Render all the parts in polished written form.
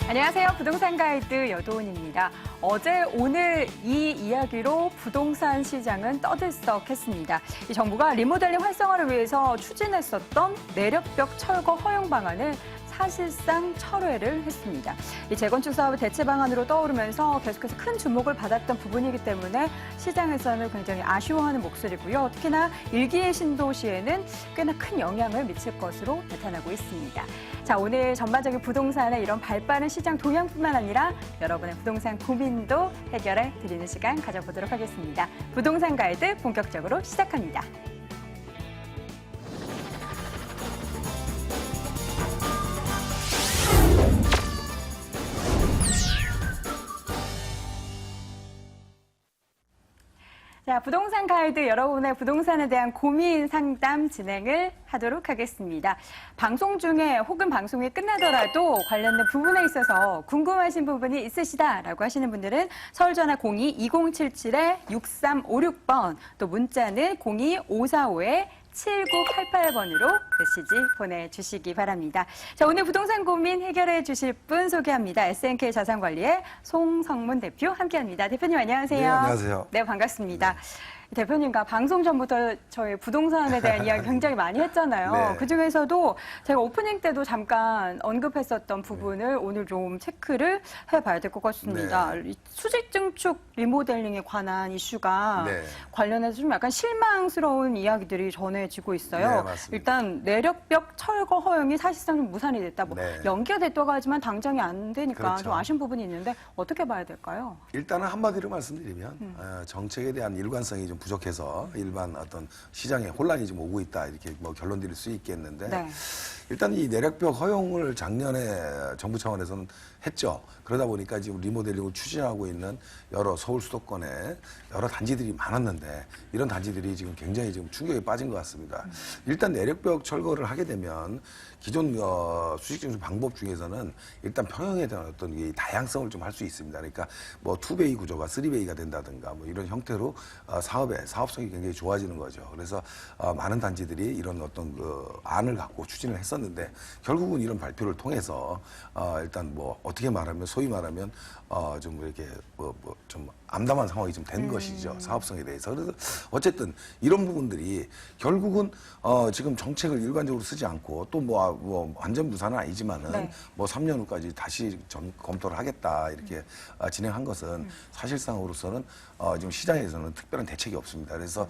안녕하세요. 부동산 가이드 여도은입니다. 어제 오늘 이 이야기로 부동산 시장은 떠들썩했습니다. 이 정부가 리모델링 활성화를 위해서 추진했었던 내력벽 철거 허용 방안을 사실상 철회를 했습니다. 이 재건축 사업의 대체 방안으로 떠오르면서 계속해서 큰 주목을 받았던 부분이기 때문에 시장에서는 굉장히 아쉬워하는 목소리고요. 특히나 일기의 신도시에는 꽤나 큰 영향을 미칠 것으로 나타나고 있습니다. 자, 오늘 전반적인 부동산의 이런 발빠른 시장 동향뿐만 아니라 여러분의 부동산 고민도 해결해 드리는 시간 가져보도록 하겠습니다. 부동산 가이드 본격적으로 시작합니다. 자, 부동산 가이드 여러분의 부동산에 대한 고민 상담 진행을 하도록 하겠습니다. 방송 중에 혹은 방송이 끝나더라도 관련된 부분에 있어서 궁금하신 부분이 있으시다라고 하시는 분들은 서울전화 02-2077-6356번 또 문자는 02-545-7988번으로 메시지 보내주시기 바랍니다. 자, 오늘 부동산 고민 해결해 주실 분 소개합니다. SNK 자산관리의 송성문 대표 함께합니다. 대표님 안녕하세요. 네, 안녕하세요. 네, 반갑습니다. 대표님과 방송 전부터 저희 부동산에 대한 이야기 굉장히 많이 했잖아요. 네. 그중에서도 제가 오프닝 때도 잠깐 언급했었던 부분을 오늘 좀 체크를 해봐야 될 것 같습니다. 네. 이 수직 증축 리모델링에 관한 이슈가 네. 관련해서 좀 약간 실망스러운 이야기들이 전해지고 있어요. 네, 맞습니다. 일단 내력벽 철거 허용이 사실상 좀 무산이 됐다. 뭐 네. 연기가 됐다고 하지만 당장이 안 되니까 그렇죠. 좀 아쉬운 부분이 있는데 어떻게 봐야 될까요? 일단은 한마디로 말씀드리면 정책에 대한 일관성이 좀 부족해서 일반 어떤 시장에 혼란이 좀 오고 있다 이렇게 뭐 결론 드릴 수 있겠는데 네. 일단 이 내력벽 허용을 작년에 정부 차원에서는 했죠. 그러다 보니까 지금 리모델링을 추진하고 있는 여러 서울 수도권에 여러 단지들이 많았는데 이런 단지들이 지금 굉장히 지금 충격에 빠진 것 같습니다. 일단 내력벽 철거를 하게 되면 기존 수직증축 방법 중에서는 일단 평형에 대한 어떤 이 다양성을 좀 할 수 있습니다. 그러니까 뭐 투베이 구조가 쓰리베이가 된다든가 뭐 이런 형태로 사업성이 굉장히 좋아지는 거죠. 그래서 많은 단지들이 이런 어떤 그 안을 갖고 추진을 했었는데 결국은 이런 발표를 통해서 일단 뭐 어떻게 말하면 소위 말하면 좀 이렇게 좀 암담한 상황이 좀 된 것이죠. 사업성에 대해서. 그래서 어쨌든 이런 부분들이 결국은 지금 정책을 일관적으로 쓰지 않고 또 뭐 완전 무산은 아니지만은 네. 뭐 3년 후까지 다시 검토를 하겠다 이렇게 진행한 것은 사실상으로서는 지금 시장에서는 특별한 대책이 없습니다. 그래서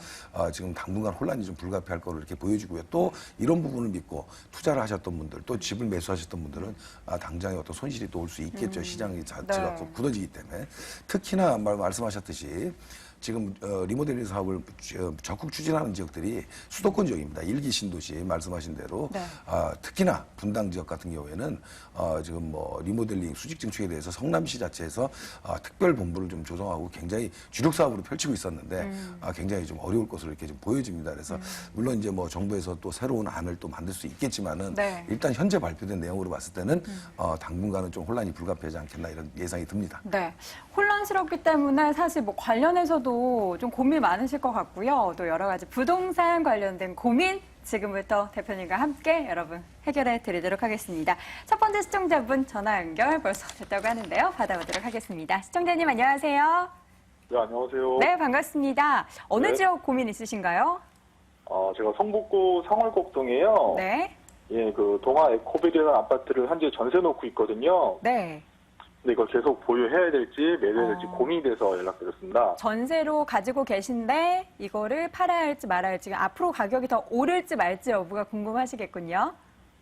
지금 당분간 혼란이 좀 불가피할 거로 이렇게 보여지고요. 또 이런 부분을 믿고 투자를 하셨던 분들 또 집을 매수하셨던 분들은 당장에 어떤 손실이 또 올 수 있겠죠. 시장이 자체가 네. 굳어지기 때문에 특히나 말씀하셨듯이 지금 리모델링 사업을 적극 추진하는 지역들이 수도권 지역입니다. 일기 신도시 말씀하신 대로 네. 특히나 분당 지역 같은 경우에는 지금 뭐 리모델링 수직 증축에 대해서 성남시 자체에서 특별 본부를 좀 조성하고 굉장히 주력 사업으로 펼치고 있었는데 굉장히 좀 어려울 것으로 이렇게 좀 보여집니다. 그래서 물론 이제 뭐 정부에서 또 새로운 안을 또 만들 수 있겠지만은 네. 일단 현재 발표된 내용으로 봤을 때는 당분간은 좀 혼란이 불가피하지 않겠나 이런 예상이 듭니다. 네, 혼란스럽기 때문에 사실 뭐 관련해서도 좀 고민 많으실 것 같고요. 또 여러 가지 부동산 관련된 고민 지금부터 대표님과 함께 여러분 해결해 드리도록 하겠습니다. 첫 번째 시청자분 전화 연결 벌써 됐다고 하는데요. 받아보도록 하겠습니다. 시청자님 안녕하세요. 네, 안녕하세요. 네, 반갑습니다. 어느 네. 지역 고민 있으신가요? 제가 성북구 상월곡동에요. 네. 예, 그 동아 에코빌이라는 아파트를 현재 전세 놓고 있거든요. 네. 근데 이걸 계속 보유해야 될지 매도해야 될지 고민이 돼서 연락드렸습니다. 전세로 가지고 계신데 이거를 팔아야 할지 말아야 할지 앞으로 가격이 더 오를지 말지 여부가 궁금하시겠군요.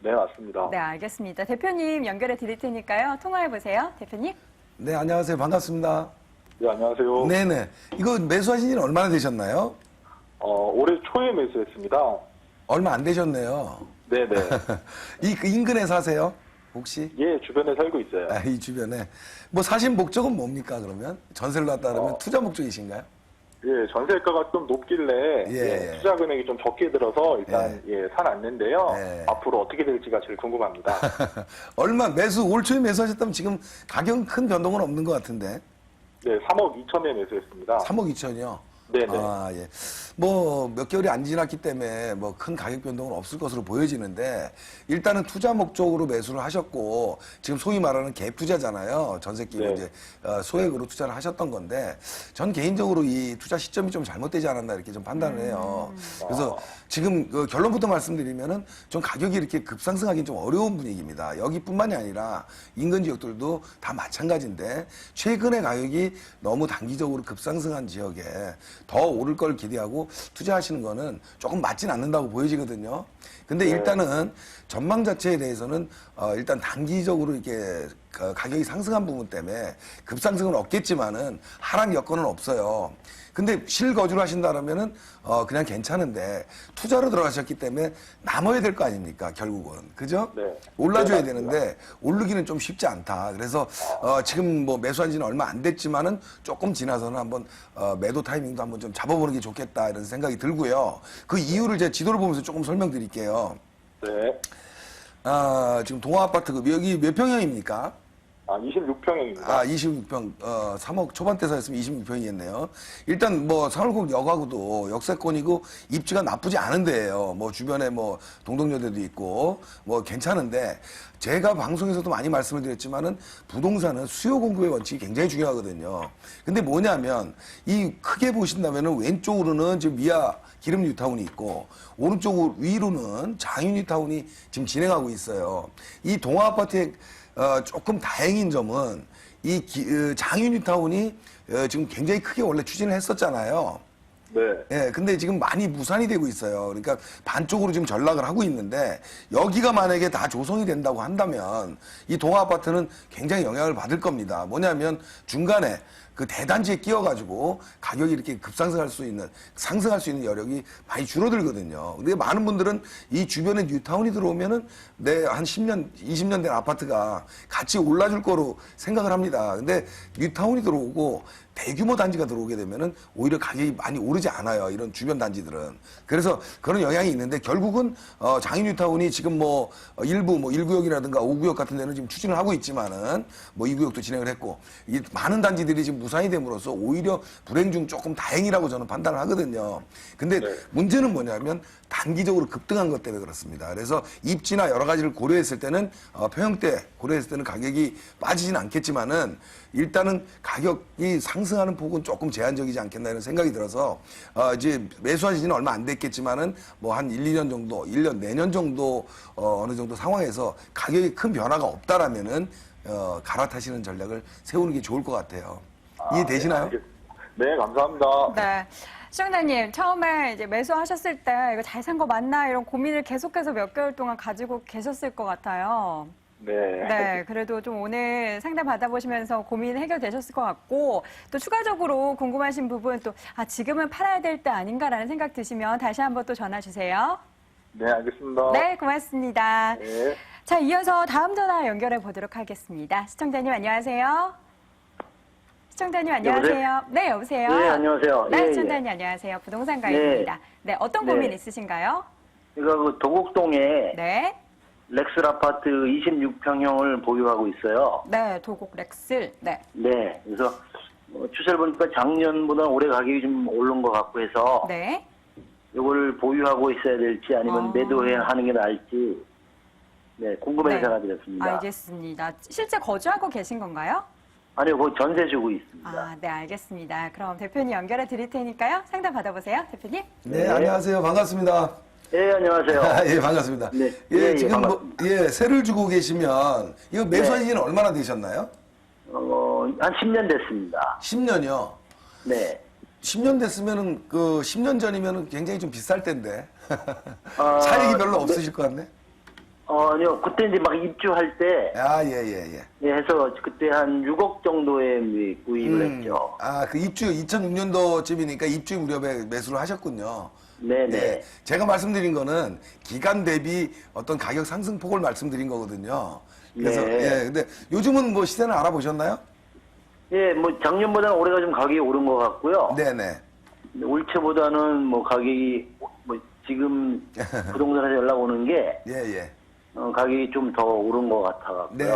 네, 맞습니다. 네, 알겠습니다. 대표님 연결해 드릴 테니까요. 통화해 보세요. 대표님. 네, 안녕하세요. 반갑습니다. 네, 안녕하세요. 네네. 이거 매수하신 지는 얼마나 되셨나요? 올해 초에 매수했습니다. 얼마 안 되셨네요. 네네. 그 인근에 사세요? 혹시? 예, 주변에 살고 있어요. 이 주변에. 뭐 사신 목적은 뭡니까, 그러면? 전세를 놨다 그러면 투자 목적이신가요? 예, 전세가가 좀 높길래 예. 투자 금액이 좀 적게 들어서 일단 사놨는데요. 예. 앞으로 어떻게 될지가 제일 궁금합니다. 올 초에 매수하셨다면 지금 가격은 큰 변동은 없는 것 같은데. 네, 3억 2천에 매수했습니다. 3억 2천이요? 네네. 아, 예. 뭐, 몇 개월이 안 지났기 때문에 뭐 큰 가격 변동은 없을 것으로 보여지는데, 일단은 투자 목적으로 매수를 하셨고, 지금 소위 말하는 갭 투자잖아요. 전세 끼고 네. 이제 소액으로 투자를 하셨던 건데, 전 개인적으로 이 투자 시점이 좀 잘못되지 않았나 이렇게 좀 판단을 해요. 그래서 지금 그 결론부터 말씀드리면은 좀 가격이 이렇게 급상승하기는 좀 어려운 분위기입니다. 여기뿐만이 아니라 인근 지역들도 다 마찬가지인데, 최근에 가격이 너무 단기적으로 급상승한 지역에 더 오를 걸 기대하고 투자하시는 거는 조금 맞진 않는다고 보여지거든요. 근데 일단은 전망 자체에 대해서는 일단 단기적으로 이렇게 가격이 상승한 부분 때문에 급상승은 없겠지만은 하락 여건은 없어요. 근데 실거주를 하신다면은 그냥 괜찮은데 투자로 들어가셨기 때문에 남아야 될 거 아닙니까 결국은 그죠? 네. 올라줘야 네, 맞습니다. 되는데 오르기는 좀 쉽지 않다. 그래서 지금 뭐 매수한 지는 얼마 안 됐지만은 조금 지나서는 한번 매도 타이밍도 한번 좀 잡아보는 게 좋겠다 이런 생각이 들고요. 그 이유를 제가 지도를 보면서 조금 설명드릴게요. 네. 지금 동아 아파트 여기 몇 평형입니까? 26평입니다. 26평, 3억 초반대 사였으면 26평이겠네요. 일단 뭐 서울국 역하고도 역세권이고 입지가 나쁘지 않은 데예요. 뭐 주변에 뭐 동덕여대도 있고 뭐 괜찮은데 제가 방송에서도 많이 말씀을 드렸지만은 부동산은 수요 공급의 원칙이 굉장히 중요하거든요. 근데 뭐냐면 이 크게 보신다면은 왼쪽으로는 지금 미아 기름 뉴타운이 있고 오른쪽 위로는 장유 뉴타운이 지금 진행하고 있어요. 이 동아 아파트의 조금 다행인 점은 이 장유 뉴타운이 지금 굉장히 크게 원래 추진을 했었잖아요. 네. 예, 근데 지금 많이 무산이 되고 있어요. 그러니까 반쪽으로 지금 전락을 하고 있는데 여기가 만약에 다 조성이 된다고 한다면 이 동아 아파트는 굉장히 영향을 받을 겁니다. 뭐냐면 중간에 그 대단지에 끼어가지고 가격이 이렇게 급상승할 수 있는, 상승할 수 있는 여력이 많이 줄어들거든요. 근데 많은 분들은 이 주변에 뉴타운이 들어오면은 한 10년, 20년 된 아파트가 같이 올라줄 거로 생각을 합니다. 근데 뉴타운이 들어오고 대규모 단지가 들어오게 되면은 오히려 가격이 많이 오르지 않아요. 이런 주변 단지들은. 그래서 그런 영향이 있는데 결국은 장유 뉴타운이 지금 뭐 일부 뭐 1구역이라든가 5구역 같은 데는 지금 추진을 하고 있지만은 뭐 2구역도 진행을 했고 이 많은 단지들이 지금 무산이 됨으로써 오히려 불행 중 조금 다행이라고 저는 판단을 하거든요. 근데 네. 문제는 뭐냐면 단기적으로 급등한 것 때문에 그렇습니다. 그래서 입지나 여러 가지를 고려했을 때는 평형대 고려했을 때는 가격이 빠지진 않겠지만은 일단은 가격이 상승하는 폭은 조금 제한적이지 않겠나 이런 생각이 들어서 이제 매수한 지는 얼마 안 됐겠지만은 뭐 한 1, 2년 정도, 1년 내년 정도 어느 정도 상황에서 가격이 큰 변화가 없다라면은 갈아타시는 전략을 세우는 게 좋을 것 같아요. 이해되시나요? 네, 감사합니다. 네. 시청자님, 처음에 이제 매수하셨을 때 이거 잘 산 거 맞나 이런 고민을 계속해서 몇 개월 동안 가지고 계셨을 것 같아요. 네. 네, 그래도 좀 오늘 상담 받아보시면서 고민 해결되셨을 것 같고, 또 추가적으로 궁금하신 부분 또, 지금은 팔아야 될 때 아닌가라는 생각 드시면 다시 한번 또 전화 주세요. 네, 알겠습니다. 네, 고맙습니다. 네. 자, 이어서 다음 전화 연결해 보도록 하겠습니다. 시청자님 안녕하세요. 시청자님 안녕하세요. 네, 여보세요. 네, 안녕하세요. 네, 예, 시청자님 안녕하세요. 부동산 가입입니다. 네, 어떤 고민 네. 있으신가요? 제가 그 도곡동에 네. 렉슬 아파트 26평형을 보유하고 있어요. 네, 도곡 렉슬. 네. 네, 그래서 추세를 보니까 작년보다 올해 가격이 좀 오른 것 같고 해서 네. 이걸 보유하고 있어야 될지 아니면 매도하는 게 나을지 궁금해서 네. 전화드렸습니다. 알겠습니다. 실제 거주하고 계신 건가요? 아니요, 그 전세 주고 있습니다. 네, 알겠습니다. 그럼 대표님 연결해 드릴 테니까요. 상담 받아보세요, 대표님. 네, 안녕하세요. 반갑습니다. 예, 안녕하세요. 예, 반갑습니다. 네. 예, 예, 지금 반갑습니다. 세를 주고 계시면 이거 매수한 지는 얼마나 되셨나요? 한 10년 됐습니다. 10년이요. 네. 10년 됐으면은 10년 전이면은 굉장히 좀 비쌀 때인데. 차익이 별로 없으실 것 같네. 아니요, 그때 이제 막 입주할 때 예. 해서 그때 한 6억 정도에 구입을 했죠. 그 입주 2006년도쯤이니까 입주 무렵에 매수를 하셨군요. 네네. 예, 제가 말씀드린 거는 기간 대비 어떤 가격 상승폭을 말씀드린 거거든요. 그래서 네. 근데 요즘은 뭐 시세는 알아보셨나요? 예, 뭐 작년보다는 올해가 좀 가격이 오른 것 같고요. 네네. 올채보다는 뭐 가격이 뭐 지금 부동산에서 연락 오는 게 예. 가격이 좀 더 오른 것 같아요. 네,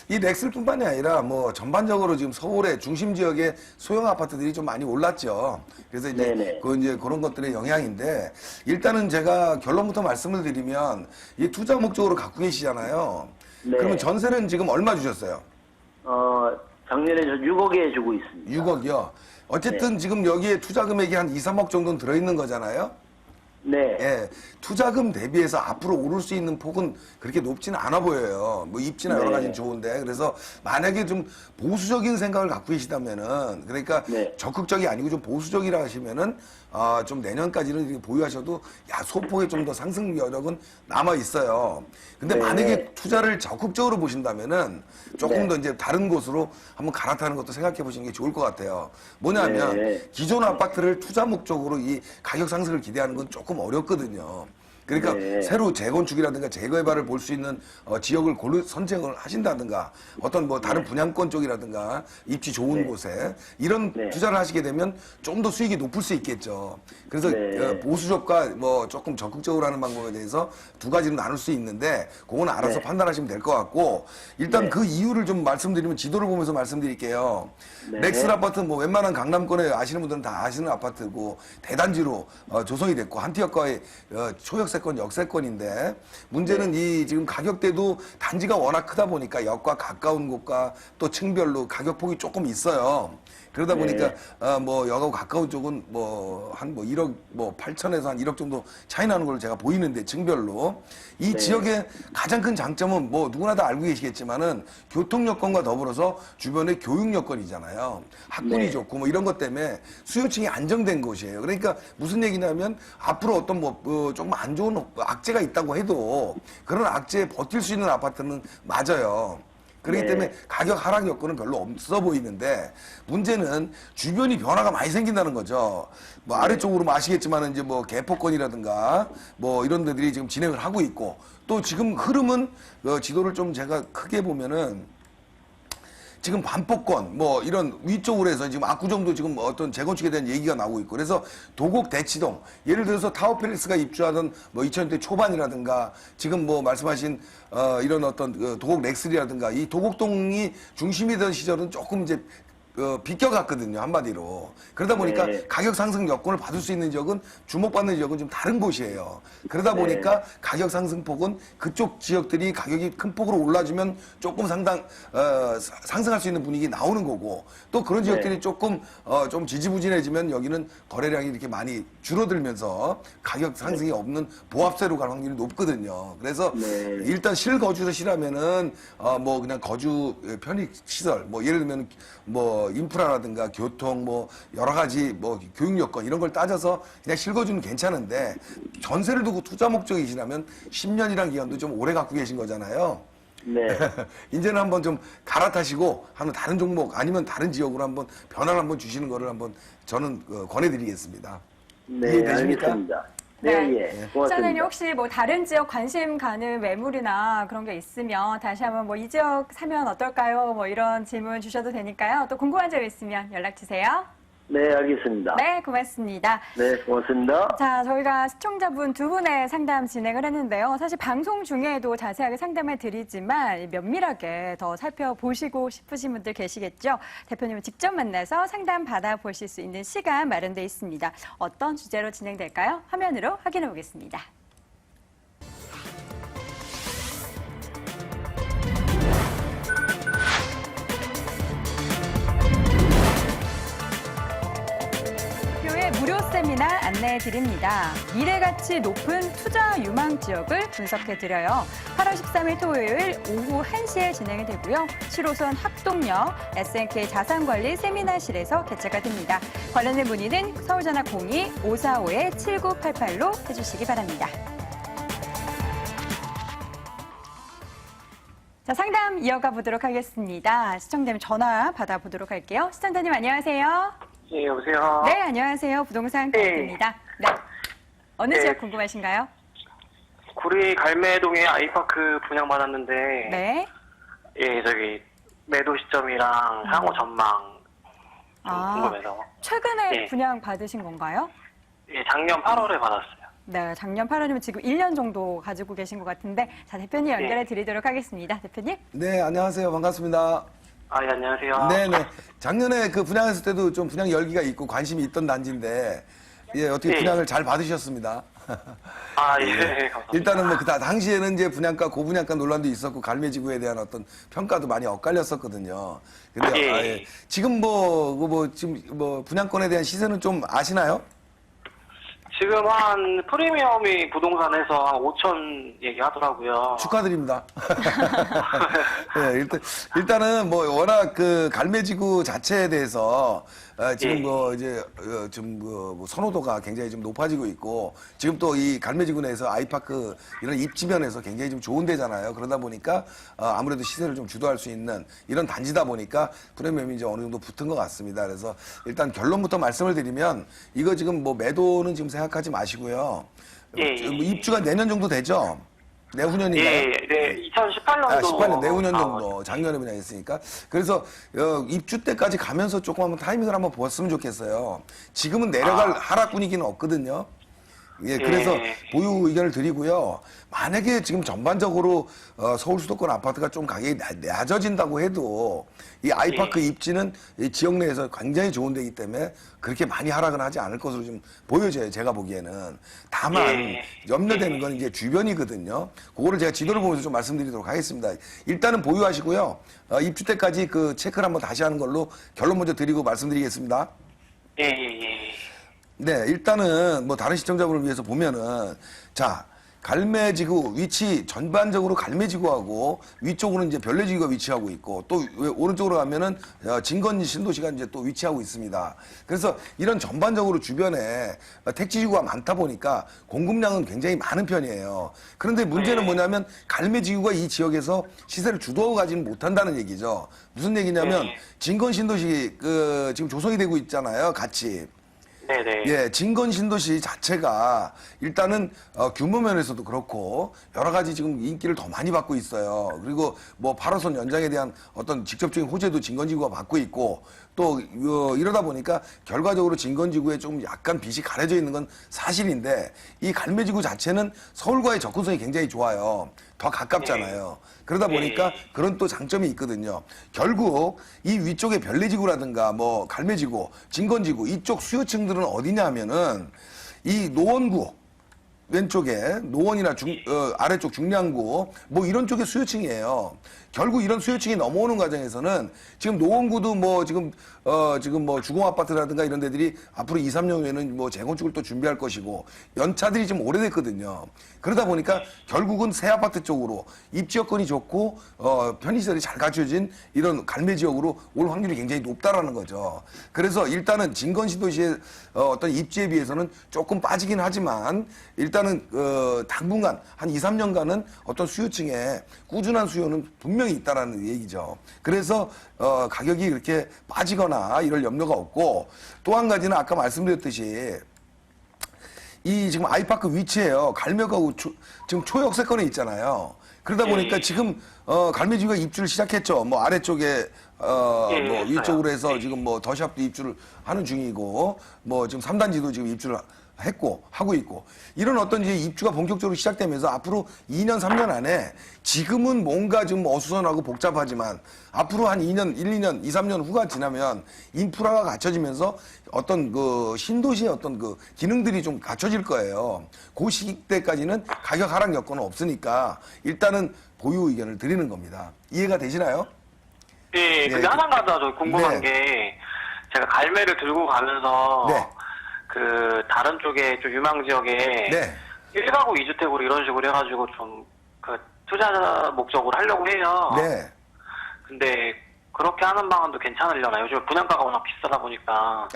이 넥슬뿐만이 아니라 뭐 전반적으로 지금 서울의 중심 지역의 소형 아파트들이 좀 많이 올랐죠. 그래서 이제 네네. 이제 그런 것들의 영향인데 일단은 제가 결론부터 말씀을 드리면 이 투자 목적으로 갖고 계시잖아요. 네. 그러면 전세는 지금 얼마 주셨어요? 작년에 저 6억에 주고 있습니다. 6억이요. 어쨌든 지금 여기에 투자 금액이 한 2, 3억 정도는 들어있는 거잖아요. 네. 예, 투자금 대비해서 앞으로 오를 수 있는 폭은 그렇게 높지는 않아 보여요. 뭐 입지나 여러 네. 가지는 좋은데 그래서 만약에 좀 보수적인 생각을 갖고 계시다면은 그러니까 네. 적극적이 아니고 좀 보수적이라 하시면은 좀 내년까지는 이렇게 보유하셔도 소폭의 좀 더 상승 여력은 남아 있어요. 근데 네. 만약에 투자를 적극적으로 보신다면은 조금 네. 더 이제 다른 곳으로 한번 갈아타는 것도 생각해 보시는 게 좋을 것 같아요. 뭐냐면 네. 기존 아파트를 투자 목적으로 이 가격 상승을 기대하는 건 조금 어렵거든요. 그러니까 네. 새로 재건축이라든가 재개발을 볼 수 있는 지역을 선택을 하신다든가 어떤 뭐 다른 분양권 쪽이라든가 입지 좋은 네. 곳에 이런 네. 투자를 하시게 되면 좀 더 수익이 높을 수 있겠죠. 그래서 네. 보수적과 뭐 조금 적극적으로 하는 방법에 대해서 두 가지로 나눌 수 있는데 그거는 알아서 네. 판단하시면 될 것 같고 일단 네. 그 이유를 좀 말씀드리면 지도를 보면서 말씀드릴게요. 네. 넥슬 아파트 뭐 웬만한 강남권에 아시는 분들은 다 아시는 아파트고 대단지로 조성이 됐고 한티역과의 초역세권 역세권인데 문제는 이 지금 가격대도 단지가 워낙 크다 보니까 역과 가까운 곳과 또 층별로 가격폭이 조금 있어요. 그러다 네. 보니까 뭐 역하고 가까운 쪽은 뭐 한 뭐 1억 뭐 8천에서 한 1억 정도 차이 나는 걸로 제가 보이는데 층별로 이 네. 지역의 가장 큰 장점은 뭐 누구나 다 알고 계시겠지만은 교통 여건과 더불어서 주변에 교육 여건이잖아요. 학군이 네. 좋고 뭐 이런 것 때문에 수요층이 안정된 곳이에요. 그러니까 무슨 얘기냐면 앞으로 어떤 뭐 조금 안 좋은 악재가 있다고 해도 그런 악재에 버틸 수 있는 아파트는 맞아요. 그렇기 네. 때문에 가격 하락 여건은 별로 없어 보이는데 문제는 주변이 변화가 많이 생긴다는 거죠. 뭐 아래쪽으로 뭐 아시겠지만 이제 뭐 개포권이라든가 뭐 이런 데들이 지금 진행을 하고 있고 또 지금 흐름은 지도를 좀 제가 크게 보면은 지금 반포권 뭐 이런 위쪽으로 해서 지금 압구정도 지금 어떤 재건축에 대한 얘기가 나오고 있고 그래서 도곡 대치동 예를 들어서 타워팰리스가 입주하던 뭐 2000년대 초반이라든가 지금 뭐 말씀하신 이런 어떤 도곡 넥슬이라든가 이 도곡동이 중심이 되던 시절은 조금 이제 비껴갔거든요, 한마디로. 그러다 보니까 네. 가격 상승 여건을 받을 수 있는 지역은 주목받는 지역은 좀 다른 곳이에요. 그러다 네. 보니까 가격 상승폭은 그쪽 지역들이 가격이 큰 폭으로 올라주면 조금 상승할 수 있는 분위기 나오는 거고 또 그런 지역들이 네. 조금 좀 지지부진해지면 여기는 거래량이 이렇게 많이 줄어들면서 가격 상승이 없는 보합세로 갈 확률이 높거든요. 그래서 네. 일단 실거주시라면은 뭐 그냥 거주 편익 시설 뭐 예를 들면 뭐 인프라라든가 교통 뭐 여러 가지 뭐 교육 여건 이런 걸 따져서 그냥 실거주는 괜찮은데 전세를 두고 투자 목적이시라면 10년이란 기간도 좀 오래 갖고 계신 거잖아요. 네. 이제는 한번 좀 갈아타시고 하는 다른 종목 아니면 다른 지역으로 한번 변화를 한번 주시는 거를 한번 저는 권해드리겠습니다. 네, 이해되십니까? 알겠습니다. 네, 예. 시장님 고맙습니다. 혹시 뭐 다른 지역 관심 가는 매물이나 그런 게 있으면 다시 한번 뭐 이 지역 사면 어떨까요? 뭐 이런 질문 주셔도 되니까요. 또 궁금한 점 있으면 연락 주세요. 네, 알겠습니다. 네, 고맙습니다. 네, 고맙습니다. 자, 저희가 시청자분 두 분의 상담 진행을 했는데요. 사실 방송 중에도 자세하게 상담해 드리지만 면밀하게 더 살펴보시고 싶으신 분들 계시겠죠? 대표님을 직접 만나서 상담 받아보실 수 있는 시간 마련되어 있습니다. 어떤 주제로 진행될까요? 화면으로 확인해 보겠습니다. 무료 세미나 안내해 드립니다. 미래가치 높은 투자 유망 지역을 분석해 드려요. 8월 13일 토요일 오후 1시에 진행이 되고요. 7호선 학동역 SNK 자산관리 세미나실에서 개최가 됩니다. 관련된 문의는 서울전화 02-545-7988로 해주시기 바랍니다. 자, 상담 이어가 보도록 하겠습니다. 시청자님 전화 받아보도록 할게요. 시청자님 안녕하세요. 예, 여보세요. 네, 안녕하세요. 부동산 네. 가입니다. 네. 어느 네. 지역 궁금하신가요? 구리 갈매동에 아이파크 분양받았는데, 네. 예, 저기 매도 시점이랑 향후 전망 좀 궁금해서. 최근에 네. 분양 받으신 건가요? 예, 작년 8월에 받았어요. 네, 작년 8월이면 지금 1년 정도 가지고 계신 것 같은데, 자, 대표님 연결해 드리도록 하겠습니다. 대표님. 네, 안녕하세요. 반갑습니다. 예, 안녕하세요. 네네. 작년에 그 분양했을 때도 좀 분양 열기가 있고 관심이 있던 단지인데, 예, 어떻게 예. 분양을 잘 받으셨습니다. 예, 감사합니다. 일단은 뭐, 당시에는 이제 분양가, 고분양가 논란도 있었고, 갈매지구에 대한 어떤 평가도 많이 엇갈렸었거든요. 근데, 예. 지금 지금 분양권에 대한 시세는 좀 아시나요? 지금 한 프리미엄이 부동산에서 한 5천 얘기하더라고요. 축하드립니다. 네, 일단은 뭐 워낙 그 갈매지구 자체에 대해서 지금 예. 뭐 이제 좀 뭐 선호도가 굉장히 좀 높아지고 있고 지금 또 이 갈매지구 내에서 아이파크 이런 입지면에서 굉장히 좀 좋은 데잖아요. 그러다 보니까 아무래도 시세를 좀 주도할 수 있는 이런 단지다 보니까 프리미엄이 이제 어느 정도 붙은 것 같습니다. 그래서 일단 결론부터 말씀을 드리면 이거 지금 뭐 매도는 지금 생각하지 마시고요. 예. 뭐 입주가 내년 정도 되죠? 내후년인가요? 네, 2018년도. 18년 내후년 정도 작년에 그냥 했으니까 그래서 입주 때까지 가면서 조금 한번 타이밍을 한번 보았으면 좋겠어요. 지금은 내려갈 하락 분위기는 없거든요. 예, 그래서 보유 의견을 드리고요. 만약에 지금 전반적으로 서울 수도권 아파트가 좀 가격이 낮아진다고 해도 이 아이파크 입지는 이 지역 내에서 굉장히 좋은 데이기 때문에 그렇게 많이 하락은 하지 않을 것으로 좀 보여져요. 제가 보기에는. 다만 염려되는 건 이제 주변이거든요. 그거를 제가 지도를 보면서 좀 말씀드리도록 하겠습니다. 일단은 보유하시고요. 입주 때까지 그 체크를 한번 다시 하는 걸로 결론 먼저 드리고 말씀드리겠습니다. 예. 네, 일단은 뭐 다른 시청자분을 위해서 보면은 자 갈매지구 위치 전반적으로 갈매지구하고 위쪽으로는 이제 별내지구가 위치하고 있고 또 오른쪽으로 가면은 진건 신도시가 이제 또 위치하고 있습니다. 그래서 이런 전반적으로 주변에 택지지구가 많다 보니까 공급량은 굉장히 많은 편이에요. 그런데 문제는 뭐냐면 갈매지구가 이 지역에서 시세를 주도하고 가지는 못한다는 얘기죠. 무슨 얘기냐면 진건 신도시 지금 조성이 되고 있잖아요, 같이. 네네. 예, 진건 신도시 자체가 일단은 규모 면에서도 그렇고 여러 가지 지금 인기를 더 많이 받고 있어요. 그리고 뭐 8호선 연장에 대한 어떤 직접적인 호재도 진건지구가 받고 있고 또 이러다 보니까 결과적으로 진건지구에 좀 약간 빛이 가려져 있는 건 사실인데 이 갈매지구 자체는 서울과의 접근성이 굉장히 좋아요. 더 가깝잖아요. 그러다 보니까 그런 또 장점이 있거든요. 결국 이 위쪽에 별내지구라든가 뭐 갈매지구, 진건지구 이쪽 수요층들은 어디냐면은 이 노원구 왼쪽에 노원이나 아래쪽 중량구 뭐 이런 쪽의 수요층이에요. 결국 이런 수요층이 넘어오는 과정에서는 지금 노원구도 뭐 지금 뭐 주공 아파트라든가 이런 데들이 앞으로 2, 3년 후에는 뭐 재건축을 또 준비할 것이고 연차들이 좀 오래됐거든요. 그러다 보니까 결국은 새 아파트 쪽으로 입지 여건이 좋고 편의시설이 잘 갖춰진 이런 갈매 지역으로 올 확률이 굉장히 높다라는 거죠. 그래서 일단은 진건시도시의 어떤 입지에 비해서는 조금 빠지긴 하지만 일단은 당분간 한 2, 3년간은 어떤 수요층에 꾸준한 수요는 분명히 있다라는 얘기죠. 그래서 가격이 그렇게 빠지거나 이럴 염려가 없고 또 한 가지는 아까 말씀드렸듯이 이 지금 아이파크 위치에요. 갈매하고 지금 초역세권에 있잖아요. 그러다 보니까 지금 갈매지구가 입주를 시작했죠. 뭐 아래쪽에 뭐 위쪽으로 해서 지금 뭐 더샵도 입주를 하는 중이고 뭐 지금 3단지도 지금 입주를 했고 하고 있고 이런 어떤 이제 입주가 본격적으로 시작되면서 앞으로 2년 3년 안에 지금은 뭔가 좀 어수선하고 복잡하지만 앞으로 한 2년 1, 2년 2, 3년 후가 지나면 인프라가 갖춰지면서 어떤 그 신도시의 어떤 그 기능들이 좀 갖춰질 거예요. 그 시기 때까지는 가격 하락 여건은 없으니까 일단은 보유 의견을 드리는 겁니다. 이해가 되시나요? 예, 근데 하나가 더 궁금한 네. 게 제가 갈매를 들고 가면서 네. 그 다른 쪽에 좀 유망 지역에 네. 1가구 2주택으로 이런 식으로 해가지고 좀 그 투자 목적으로 하려고 해요. 네. 근데 그렇게 하는 방안도 괜찮으려나요? 요즘 분양가가 워낙 비싸다 보니까.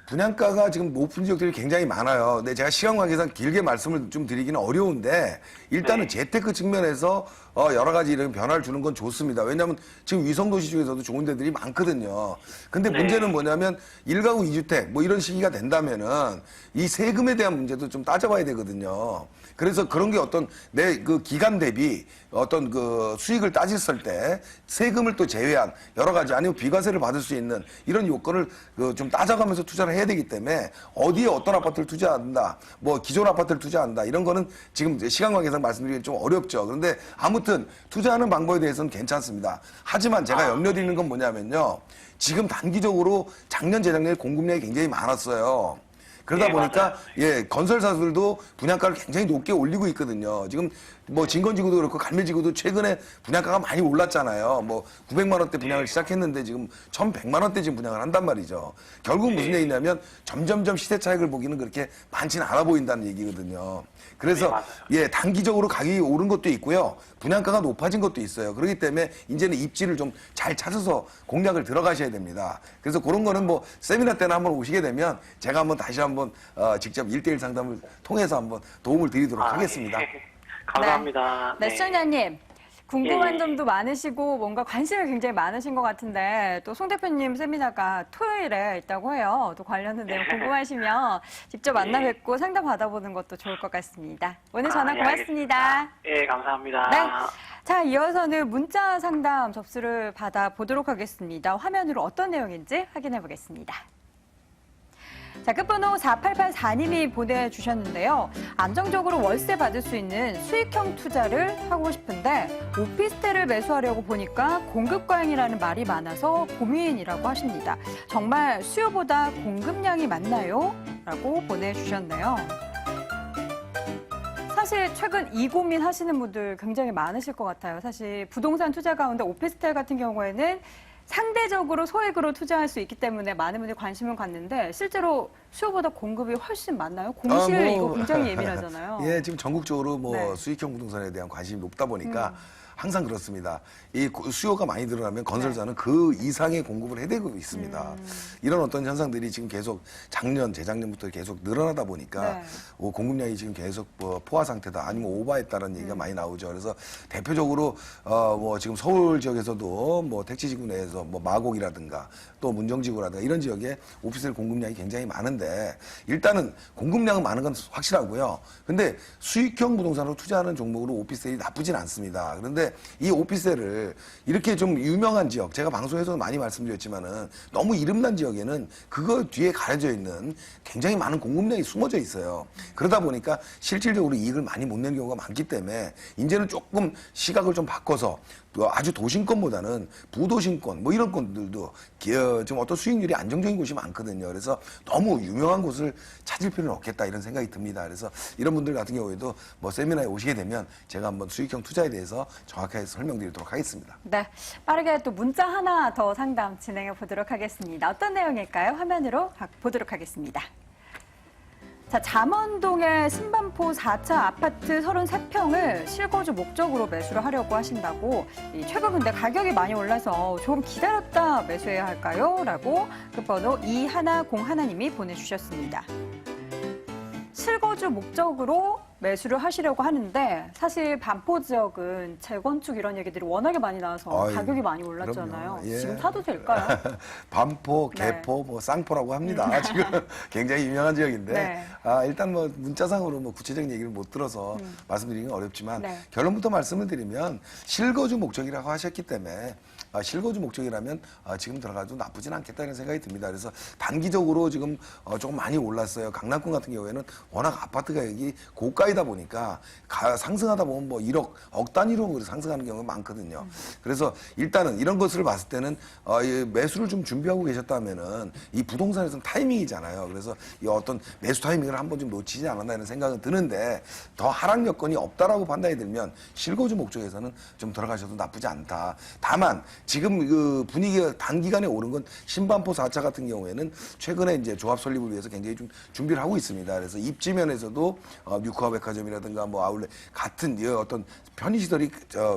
분양가가 지금 높은 지역들이 굉장히 많아요. 근데 제가 시간 관계상 길게 말씀을 좀 드리기는 어려운데 일단은 재테크 측면에서 여러 가지 이런 변화를 주는 건 좋습니다. 왜냐하면 지금 위성도시 중에서도 좋은 데들이 많거든요. 근데 문제는 뭐냐면 1가구 2주택 뭐 이런 시기가 된다면은 이 세금에 대한 문제도 좀 따져봐야 되거든요. 그래서 그런 게 어떤 내 그 기간 대비 어떤 그 수익을 따졌을 때 세금을 또 제외한 여러 가지 아니면 비과세를 받을 수 있는 이런 요건을 좀 따져가면서 투자를 해야 되기 때문에 어디에 어떤 아파트를 투자한다, 뭐 기존 아파트를 투자한다 이런 거는 지금 시간 관계상 말씀드리기 좀 어렵죠. 그런데 아무튼 투자하는 방법에 대해서는 괜찮습니다. 하지만 제가 염려드리는 건 뭐냐면요. 지금 단기적으로 작년, 재작년에 공급량이 굉장히 많았어요. 그러다 예, 보니까 맞아요. 예 건설사들도 분양가를 굉장히 높게 올리고 있거든요. 지금 뭐 진건지구도 그렇고 갈매지구도 최근에 분양가가 많이 올랐잖아요. 뭐 900만 원대 분양을 시작했는데 지금 1,100만 원대 지금 분양을 한단 말이죠. 결국 무슨 얘기냐면 점점점 시대 차익을 보기는 그렇게 많지는 않아 보인다는 얘기거든요. 그래서 맞아요. 예 단기적으로 가격이 오른 것도 있고요. 분양가가 높아진 것도 있어요. 그렇기 때문에 이제는 입지를 좀 잘 찾아서 공략을 들어가셔야 됩니다. 그래서 그런 거는 뭐 세미나 때나 한번 오시게 되면 제가 한번 다시 한번 직접 1대1 상담을 통해서 한번 도움을 드리도록 하겠습니다. 예. 감사합니다. 네, 시청자님. 궁금한 예. 점도 많으시고 뭔가 관심이 굉장히 많으신 것 같은데 또 송 대표님 세미나가 토요일에 있다고 해요. 또 관련된 내용 궁금하시면 직접 만나 뵙고 상담 받아보는 것도 좋을 것 같습니다. 오늘 전화 예, 고맙습니다. 알겠습니다. 예, 감사합니다. 네. 자, 이어서는 문자 상담 접수를 받아보도록 하겠습니다. 화면으로 어떤 내용인지 확인해 보겠습니다. 자, 끝번호 4884님이 보내주셨는데요. 안정적으로 월세 받을 수 있는 수익형 투자를 하고 싶은데 오피스텔을 매수하려고 보니까 공급 과잉이라는 말이 많아서 고민이라고 하십니다. 정말 수요보다 공급량이 많나요? 라고 보내주셨네요. 사실 최근 이 고민 하시는 분들 굉장히 많으실 것 같아요. 사실 부동산 투자 가운데 오피스텔 같은 경우에는 상대적으로 소액으로 투자할 수 있기 때문에 많은 분들이 관심을 갖는데 실제로 수요보다 공급이 훨씬 많나요? 공실 이거 굉장히 예민하잖아요. 예, 지금 전국적으로 뭐 네. 수익형 부동산에 대한 관심이 높다 보니까 항상 그렇습니다. 이 수요가 많이 늘어나면 건설사는 그 이상의 공급을 해대고 있습니다. 이런 어떤 현상들이 지금 계속 작년, 재작년부터 계속 늘어나다 보니까 네. 공급량이 지금 계속 뭐 포화 상태다 아니면 오버했다는 얘기가 많이 나오죠. 그래서 대표적으로 뭐 지금 서울 지역에서도 뭐 택지지구 내에서 뭐 마곡이라든가 또 문정지구라든가 이런 지역에 오피스텔 공급량이 굉장히 많은데 일단은 공급량은 많은 건 확실하고요. 근데 수익형 부동산으로 투자하는 종목으로 오피스텔이 나쁘진 않습니다. 그런데 이 오피스텔을 이렇게 좀 유명한 지역, 제가 방송에서도 많이 말씀드렸지만은 너무 이름난 지역에는 그거 뒤에 가려져 있는 굉장히 많은 공급량이 숨어져 있어요. 그러다 보니까 실질적으로 이익을 많이 못 내는 경우가 많기 때문에 이제는 조금 시각을 좀 바꿔서 아주 도심권보다는 부도심권 뭐 이런 건들도 좀 어떤 수익률이 안정적인 곳이 많거든요. 그래서 너무 유명한 곳을 찾을 필요는 없겠다 이런 생각이 듭니다. 그래서 이런 분들 같은 경우에도 뭐 세미나에 오시게 되면 제가 한번 수익형 투자에 대해서 정확하게 설명드리도록 하겠습니다. 네, 빠르게 또 문자 하나 더 상담 진행해 보도록 하겠습니다. 어떤 내용일까요? 화면으로 보도록 하겠습니다. 자, 잠원동의 신반포 4차 아파트 33평을 실거주 목적으로 매수를 하려고 하신다고 최근 근데 가격이 많이 올라서 조금 기다렸다 매수해야 할까요? 라고 끝번호 2101님이 보내주셨습니다. 실거주 목적으로 매수를 하시려고 하는데 사실 반포 지역은 재건축 이런 얘기들이 워낙에 많이 나와서 아유, 가격이 많이 올랐잖아요. 그럼요. 예. 지금 사도 될까요? 반포, 네. 개포, 뭐 쌍포라고 합니다. 지금 굉장히 유명한 지역인데 네. 일단 뭐 문자상으로 뭐 구체적인 얘기를 못 들어서 말씀드리기는 어렵지만 네. 결론부터 말씀을 드리면 실거주 목적이라고 하셨기 때문에 실거주 목적이라면 지금 들어가도 나쁘진 않겠다는 생각이 듭니다. 그래서 단기적으로 지금 조금 많이 올랐어요. 강남권 같은 경우에는 워낙 아파트 가격이 고가이다 보니까 상승하다 보면 뭐 1억, 억 단위로 상승하는 경우가 많거든요. 그래서 일단은 이런 것을 봤을 때는 매수를 좀 준비하고 계셨다면은 이 부동산에서는 타이밍이잖아요. 그래서 이 어떤 매수 타이밍을 한번 좀 놓치지 않았나 이런 생각은 드는데 더 하락 여건이 없다라고 판단이 들면 실거주 목적에서는 좀 들어가셔도 나쁘지 않다. 다만 지금 그 분위기가 단기간에 오른 건 신반포 4차 같은 경우에는 최근에 이제 조합 설립을 위해서 굉장히 좀 준비를 하고 있습니다. 그래서 입지면에서도 뉴커 백화점이라든가 뭐 아울렛 같은 어떤 편의시설이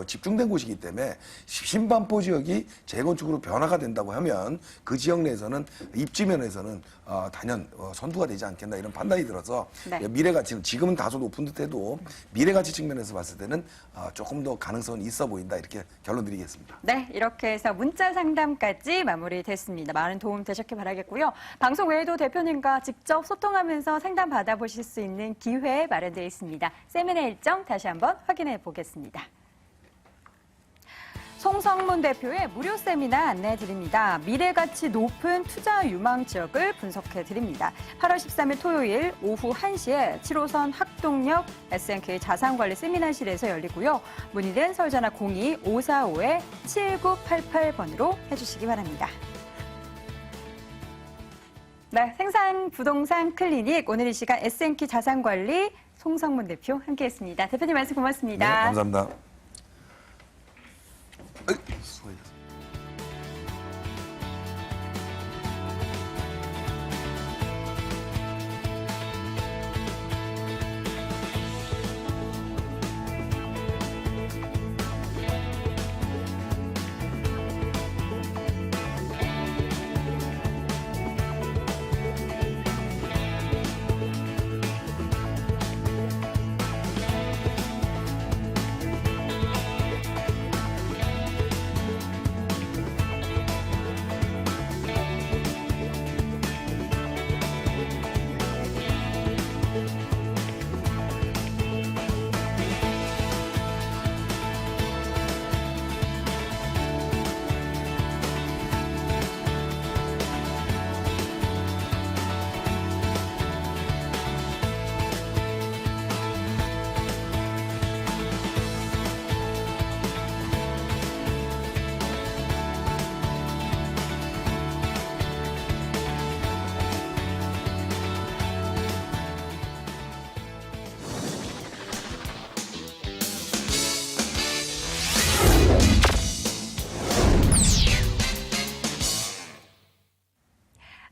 집중된 곳이기 때문에 신반포 지역이 재건축으로 변화가 된다고 하면 그 지역 내에서는 입지면에서는 단연 선두가 되지 않겠나 이런 판단이 들어서 네. 미래가치는 지금은 다소 높은 듯해도 미래가치 측면에서 봤을 때는 조금 더 가능성은 있어 보인다 이렇게 결론 드리겠습니다. 네, 이렇게 이렇게 해서 문자 상담까지 마무리됐습니다. 많은 도움 되셨길 바라겠고요. 방송 외에도 대표님과 직접 소통하면서 상담 받아보실 수 있는 기회 마련되어 있습니다. 세미나 일정 다시 한번 확인해 보겠습니다. 송성문 대표의 무료 세미나 안내해 드립니다. 미래가치 높은 투자 유망 지역을 분석해 드립니다. 8월 13일 토요일 오후 1시에 7호선 학동역 SNK 자산관리 세미나실에서 열리고요. 문의는 서울전화 02-545-7988번으로 해주시기 바랍니다. 네, 생산 부동산 클리닉 오늘 이 시간 SNK 자산관리 송성문 대표 함께했습니다. 대표님 말씀 고맙습니다. 네, 감사합니다. 수고하셨습니다.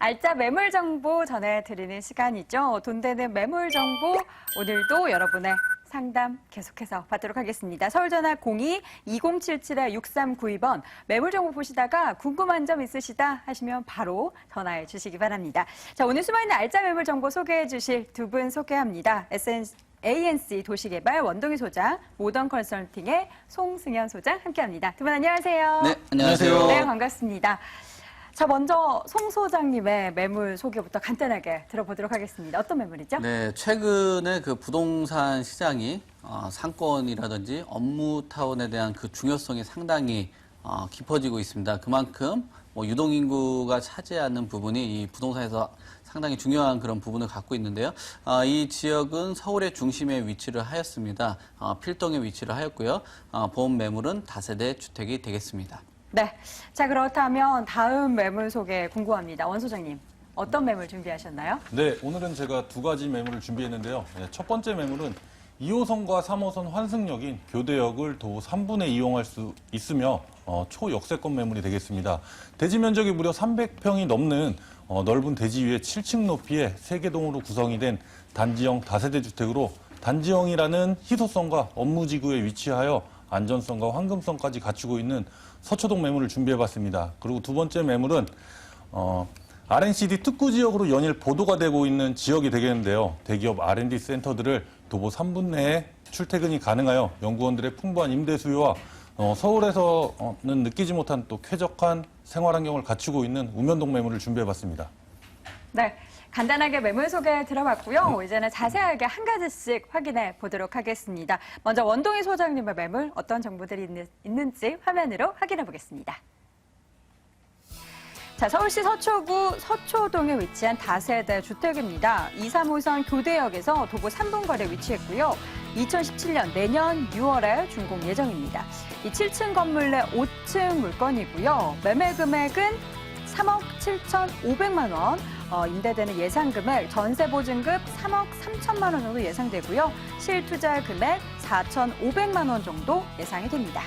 알짜 매물 정보 전해드리는 시간이죠. 돈 되는 매물 정보 오늘도 여러분의 상담 계속해서 받도록 하겠습니다. 서울전화 02-2077-6392번 매물 정보 보시다가 궁금한 점 있으시다 하시면 바로 전화해 주시기 바랍니다. 자, 오늘 숨어있는 알짜 매물 정보 소개해 주실 두 분 소개합니다. ANC 도시개발 원동희 소장, 모던 컨설팅의 송승현 소장 함께합니다. 두 분 안녕하세요. 네, 안녕하세요. 네, 반갑습니다. 자, 먼저 송 소장님의 매물 소개부터 간단하게 들어보도록 하겠습니다. 어떤 매물이죠? 네, 최근에 그 부동산 시장이 상권이라든지 업무타운에 대한 그 중요성이 상당히 깊어지고 있습니다. 그만큼 유동인구가 차지하는 부분이 이 부동산에서 상당히 중요한 그런 부분을 갖고 있는데요. 이 지역은 서울의 중심에 위치를 하였습니다. 필동에 위치를 하였고요. 본 매물은 다세대 주택이 되겠습니다. 네. 자, 그렇다면 다음 매물 소개 궁금합니다. 원 소장님, 어떤 매물 준비하셨나요? 네, 오늘은 제가 두 가지 매물을 준비했는데요. 첫 번째 매물은 2호선과 3호선 환승역인 교대역을 도 3분의 이용할 수 있으며 초역세권 매물이 되겠습니다. 대지 면적이 무려 300평이 넘는 넓은 대지 위에 7층 높이의 3개 동으로 구성이 된 단지형 다세대 주택으로 단지형이라는 희소성과 업무지구에 위치하여 안전성과 황금성까지 갖추고 있는 서초동 매물을 준비해봤습니다. 그리고 두 번째 매물은 R&CD 특구 지역으로 연일 보도가 되고 있는 지역이 되겠는데요. 대기업 R&D 센터들을 도보 3분 내에 출퇴근이 가능하여 연구원들의 풍부한 임대 수요와 서울에서는 느끼지 못한 또 쾌적한 생활 환경을 갖추고 있는 우면동 매물을 준비해봤습니다. 네. 간단하게 매물 소개 들어봤고요. 이제는 자세하게 한 가지씩 확인해 보도록 하겠습니다. 먼저 원동희 소장님의 매물 어떤 정보들이 있는지 화면으로 확인해 보겠습니다. 자, 서울시 서초구 서초동에 위치한 다세대 주택입니다. 2, 3호선 교대역에서 도보 3분 거리에 위치했고요. 2017년 내년 6월에 준공 예정입니다. 이 7층 건물 내 5층 물건이고요. 매매 금액은 3억 7,500만 원. 임대되는 예상 금액, 전세 보증금 3억 3천만 원 정도 예상되고요. 실투자 금액 4,500만 원 정도 예상이 됩니다.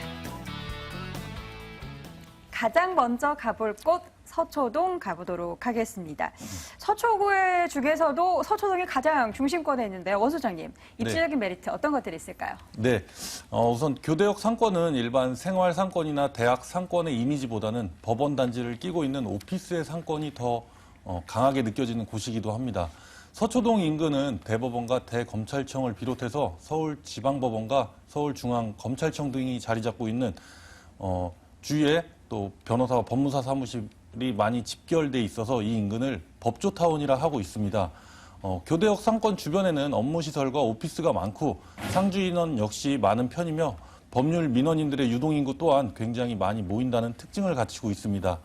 가장 먼저 가볼 곳 서초동 가보도록 하겠습니다. 서초구의 중에서도 서초동이 가장 중심권에 있는데요. 원 소장님, 입지적인 메리트 어떤 것들이 있을까요? 네, 우선 교대역 상권은 일반 생활 상권이나 대학 상권의 이미지보다는 법원 단지를 끼고 있는 오피스의 상권이 더 강하게 느껴지는 곳이기도 합니다. 서초동 인근은 대법원과 대검찰청을 비롯해서 서울지방법원과 서울중앙검찰청 등이 자리 잡고 있는 주위에 또 변호사와 법무사 사무실이 많이 집결돼 있어서 이 인근을 법조타운이라 하고 있습니다. 교대역 상권 주변에는 업무시설과 오피스가 많고 상주 인원 역시 많은 편이며 법률 민원인들의 유동인구 또한 굉장히 많이 모인다는 특징을 갖추고 있습니다.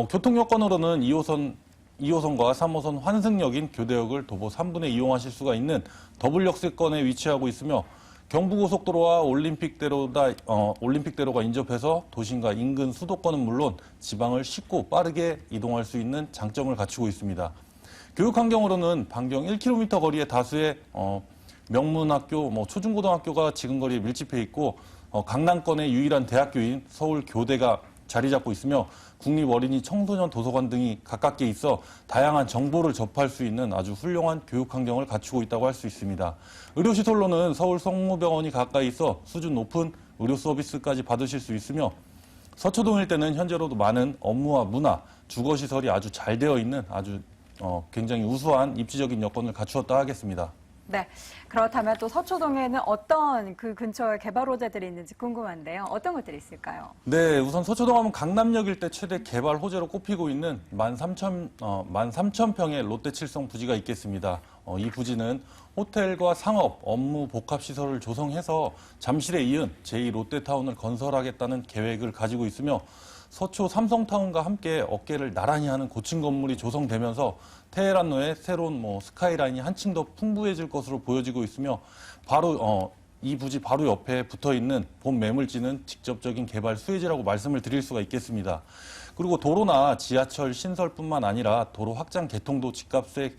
교통 여건으로는 2호선과 3호선 환승역인 교대역을 도보 3분에 이용하실 수가 있는 더블 역세권에 위치하고 있으며 경부고속도로와 올림픽대로가 인접해서 도심과 인근 수도권은 물론 지방을 쉽고 빠르게 이동할 수 있는 장점을 갖추고 있습니다. 교육 환경으로는 반경 1km 거리에 다수의 명문학교, 초중고등학교가 지근거리에 밀집해 있고 강남권의 유일한 대학교인 서울교대가 자리 잡고 있으며 국립어린이 청소년 도서관 등이 가깝게 있어 다양한 정보를 접할 수 있는 아주 훌륭한 교육 환경을 갖추고 있다고 할 수 있습니다. 의료시설로는 서울 성모병원이 가까이 있어 수준 높은 의료 서비스까지 받으실 수 있으며 서초동 일대는 현재로도 많은 업무와 문화, 주거시설이 아주 잘 되어 있는 아주 굉장히 우수한 입지적인 여건을 갖추었다 하겠습니다. 네. 그렇다면 또 서초동에는 어떤 그 근처에 개발 호재들이 있는지 궁금한데요. 어떤 것들이 있을까요? 네, 우선 서초동 하면 강남역 일대 최대 개발 호재로 꼽히고 있는 13,000평의 롯데칠성 부지가 있겠습니다. 이 부지는 호텔과 상업, 업무 복합시설을 조성해서 잠실에 이은 제2롯데타운을 건설하겠다는 계획을 가지고 있으며 서초 삼성타운과 함께 어깨를 나란히 하는 고층 건물이 조성되면서 테헤란로의 새로운 스카이라인이 한층 더 풍부해질 것으로 보여지고 있으며 바로 이 부지 바로 옆에 붙어 있는 본 매물지는 직접적인 개발 수혜지라고 말씀을 드릴 수가 있겠습니다. 그리고 도로나 지하철 신설뿐만 아니라 도로 확장 개통도 집값에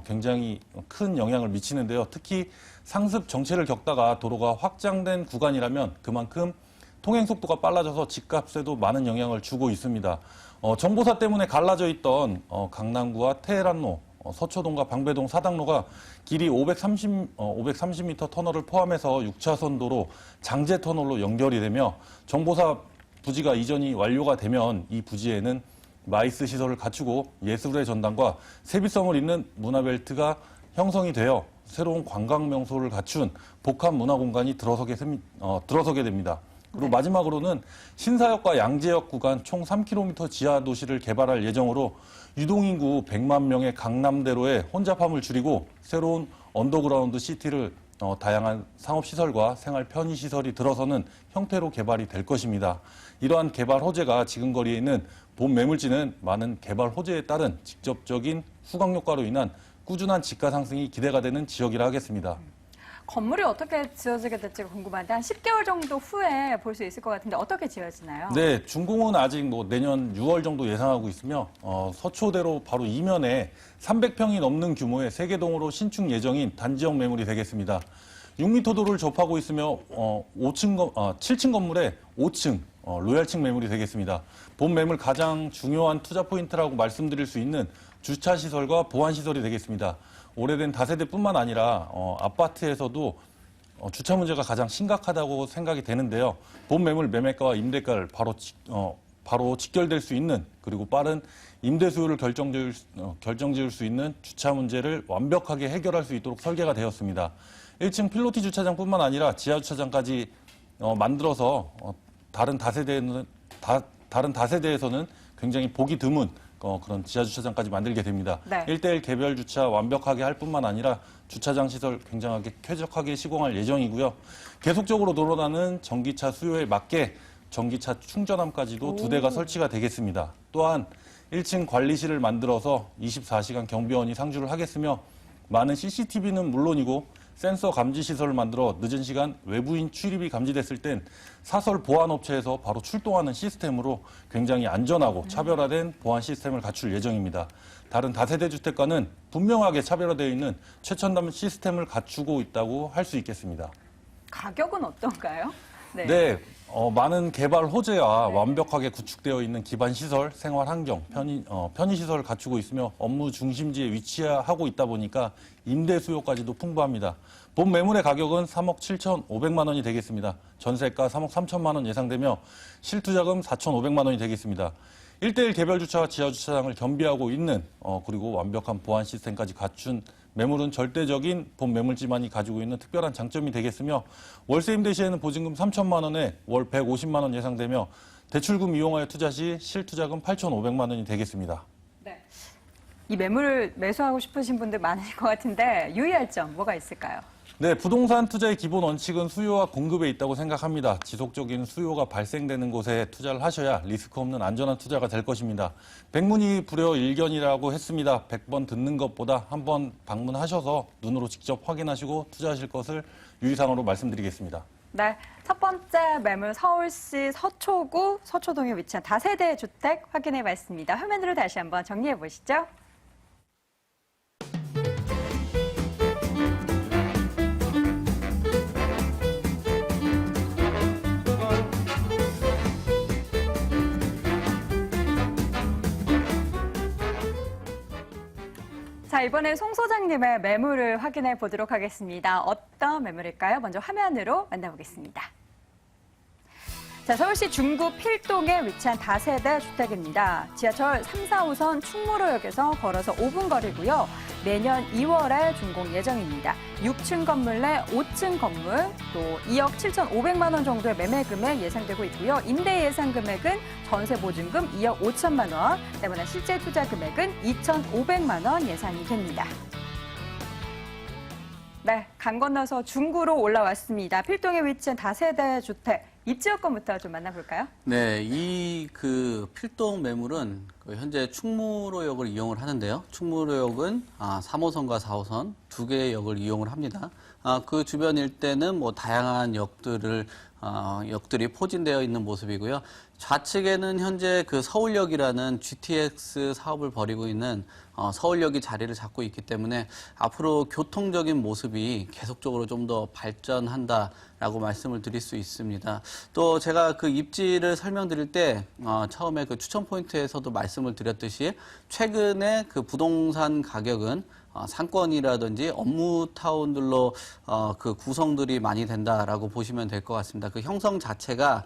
굉장히 큰 영향을 미치는데요. 특히 상습 정체를 겪다가 도로가 확장된 구간이라면 그만큼 통행 속도가 빨라져서 집값에도 많은 영향을 주고 있습니다. 정보사 때문에 갈라져 있던 강남구와 테헤란로, 서초동과 방배동 사당로가 길이 530m 터널을 포함해서 6차선 도로 장제 터널로 연결이 되며 정보사 부지가 이전이 완료가 되면 이 부지에는 마이스 시설을 갖추고 예술의 전당과 세비섬을 잇는 문화벨트가 형성이 되어 새로운 관광 명소를 갖춘 복합 문화 공간이 들어서게 됩니다. 그리고 마지막으로는 신사역과 양재역 구간 총 3km 지하 도시를 개발할 예정으로 유동인구 100만 명의 강남대로의 혼잡함을 줄이고 새로운 언더그라운드 시티를 다양한 상업시설과 생활 편의시설이 들어서는 형태로 개발이 될 것입니다. 이러한 개발 호재가 지금 거리에 있는 본 매물지는 많은 개발 호재에 따른 직접적인 후광 효과로 인한 꾸준한 집가 상승이 기대가 되는 지역이라 하겠습니다. 건물이 어떻게 지어지게 될지 궁금한데 한 10개월 정도 후에 볼 수 있을 것 같은데 어떻게 지어지나요? 네, 준공은 아직 내년 6월 정도 예상하고 있으며 서초대로 바로 이면에 300평이 넘는 규모의 세개동으로 신축 예정인 단지역 매물이 되겠습니다. 6m 도로를 접하고 있으며 7층 건물에 5층 로얄층 매물이 되겠습니다. 본 매물 가장 중요한 투자 포인트라고 말씀드릴 수 있는 주차시설과 보안시설이 되겠습니다. 오래된 다세대뿐만 아니라 아파트에서도 주차 문제가 가장 심각하다고 생각이 되는데요. 본 매물 매매가와 임대가를 바로 직결될 수 있는 그리고 빠른 임대 수요를 결정지을 수 있는 주차 문제를 완벽하게 해결할 수 있도록 설계가 되었습니다. 1층 필로티 주차장뿐만 아니라 지하 주차장까지 만들어서 다른 다세대에서는 굉장히 보기 드문 그런 지하 주차장까지 만들게 됩니다. 네. 1대1 개별 주차 완벽하게 할 뿐만 아니라 주차장 시설 굉장하게 쾌적하게 시공할 예정이고요. 계속적으로 늘어나는 전기차 수요에 맞게 전기차 충전함까지도 2대가 설치가 되겠습니다. 또한 1층 관리실을 만들어서 24시간 경비원이 상주를 하겠으며 많은 CCTV는 물론이고 센서 감지 시설을 만들어 늦은 시간 외부인 출입이 감지됐을 땐 사설 보안업체에서 바로 출동하는 시스템으로 굉장히 안전하고 차별화된 보안 시스템을 갖출 예정입니다. 다른 다세대 주택과는 분명하게 차별화되어 있는 최첨단 시스템을 갖추고 있다고 할 수 있겠습니다. 가격은 어떤가요? 네, 많은 개발 호재와 완벽하게 구축되어 있는 기반 시설, 생활 환경, 편의 시설을 갖추고 있으며 업무 중심지에 위치하고 있다 보니까 임대 수요까지도 풍부합니다. 본 매물의 가격은 3억 7,500만 원이 되겠습니다. 전세가 3억 3천만 원 예상되며 실투자금 4,500만 원이 되겠습니다. 1대1 개별 주차와 지하 주차장을 겸비하고 있는 그리고 완벽한 보안 시스템까지 갖춘 매물은 절대적인 본 매물지만이 가지고 있는 특별한 장점이 되겠으며 월세 임대 시에는 보증금 3천만 원에 월 150만 원 예상되며 대출금 이용하여 투자 시 실투자금 8,500만 원이 되겠습니다. 네. 이 매물을 매수하고 싶으신 분들 많을 것 같은데 유의할 점 뭐가 있을까요? 네, 부동산 투자의 기본 원칙은 수요와 공급에 있다고 생각합니다. 지속적인 수요가 발생되는 곳에 투자를 하셔야 리스크 없는 안전한 투자가 될 것입니다. 백문이 불여일견이라고 했습니다. 100번 듣는 것보다 한번 방문하셔서 눈으로 직접 확인하시고 투자하실 것을 유의사항으로 말씀드리겠습니다. 네, 첫 번째 매물 서울시 서초구 서초동에 위치한 다세대 주택 확인해 봤습니다. 화면으로 다시 한번 정리해 보시죠. 자, 이번에 송 소장님의 매물을 확인해 보도록 하겠습니다. 어떤 매물일까요? 먼저 화면으로 만나보겠습니다. 자, 서울시 중구 필동에 위치한 다세대 주택입니다. 지하철 3, 4호선 충무로역에서 걸어서 5분 거리고요. 내년 2월에 준공 예정입니다. 6층 건물 내 5층 건물, 또 2억 7,500만 원 정도의 매매 금액 예상되고 있고요. 임대 예상 금액은 전세 보증금 2억 5천만 원, 때문에 실제 투자 금액은 2,500만 원 예상이 됩니다. 네, 강 건너서 중구로 올라왔습니다. 필동에 위치한 다세대 주택. 입지 여건부터 좀 만나볼까요? 네, 이 필동 매물은 현재 충무로역을 이용을 하는데요. 충무로역은 3호선과 4호선 두 개의 역을 이용을 합니다. 그 주변 일대는 뭐 다양한 역들이 포진되어 있는 모습이고요. 좌측에는 현재 서울역이라는 GTX 사업을 벌이고 있는 서울역이 자리를 잡고 있기 때문에 앞으로 교통적인 모습이 계속적으로 좀 더 발전한다라고 말씀을 드릴 수 있습니다. 또 제가 입지를 설명드릴 때 처음에 추천 포인트에서도 말씀을 드렸듯이 최근에 부동산 가격은 상권이라든지 업무타운들로 구성들이 많이 된다라고 보시면 될 것 같습니다. 그 형성 자체가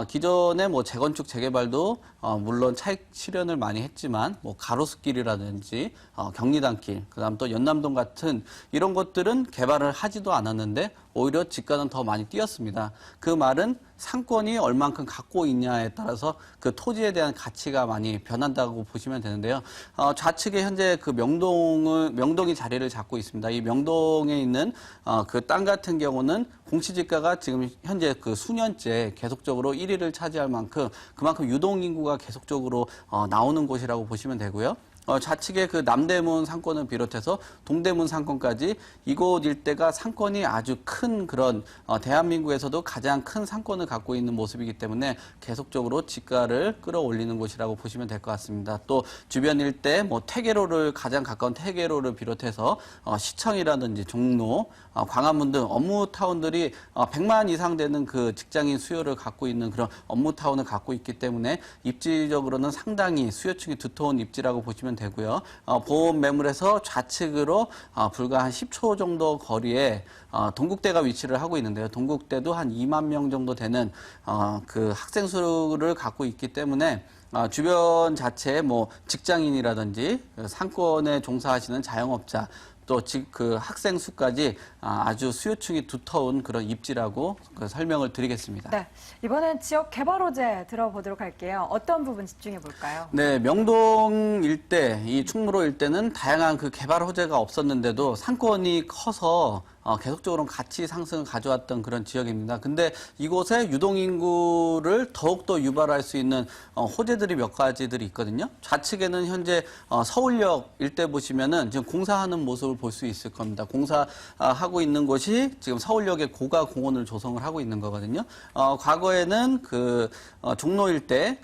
기존에 재건축 재개발도 물론 차익 실현을 많이 했지만 가로수길이라든지 경리단길, 그다음 또 연남동 같은 이런 것들은 개발을 하지도 않았는데 오히려 집가는 더 많이 뛰었습니다. 그 말은 상권이 얼만큼 갖고 있냐에 따라서 그 토지에 대한 가치가 많이 변한다고 보시면 되는데요. 좌측에 현재 명동이 자리를 잡고 있습니다. 이 명동에 있는 땅 같은 경우는 공시지가가 지금 현재 수년째 계속적으로 1위를 차지할 만큼 그만큼 유동인구가 계속적으로 나오는 곳이라고 보시면 되고요. 좌측에 남대문 상권을 비롯해서 동대문 상권까지 이곳 일대가 상권이 아주 큰 그런 대한민국에서도 가장 큰 상권을 갖고 있는 모습이기 때문에 계속적으로 집가를 끌어올리는 곳이라고 보시면 될 것 같습니다. 또 주변 일대 가장 가까운 퇴계로를 비롯해서 시청이라든지 종로, 광화문 등 업무타운들이 100만 이상 되는 직장인 수요를 갖고 있는 그런 업무타운을 갖고 있기 때문에 입지적으로는 상당히 수요층이 두터운 입지라고 보시면 되고요. 보험 매물에서 좌측으로 불과 한 10초 정도 거리에 동국대가 위치를 하고 있는데요. 동국대도 한 2만 명 정도 되는 학생 수를 갖고 있기 때문에 주변 자체에 직장인이라든지 상권에 종사하시는 자영업자 또 학생 수까지 아주 수요층이 두터운 그런 입지라고 설명을 드리겠습니다. 네, 이번엔 지역 개발 호재 들어보도록 할게요. 어떤 부분 집중해 볼까요? 네, 명동 일대, 이 충무로 일대는 다양한 개발 호재가 없었는데도 상권이 커서 계속적으로 가치 상승을 가져왔던 그런 지역입니다. 근데 이곳에 유동인구를 더욱더 유발할 수 있는 호재들이 몇 가지들이 있거든요. 좌측에는 현재 서울역 일대 보시면은 지금 공사하는 모습을 볼 수 있을 겁니다. 공사하고 있는 곳이 지금 서울역의 고가 공원을 조성을 하고 있는 거거든요. 과거에는 종로 일대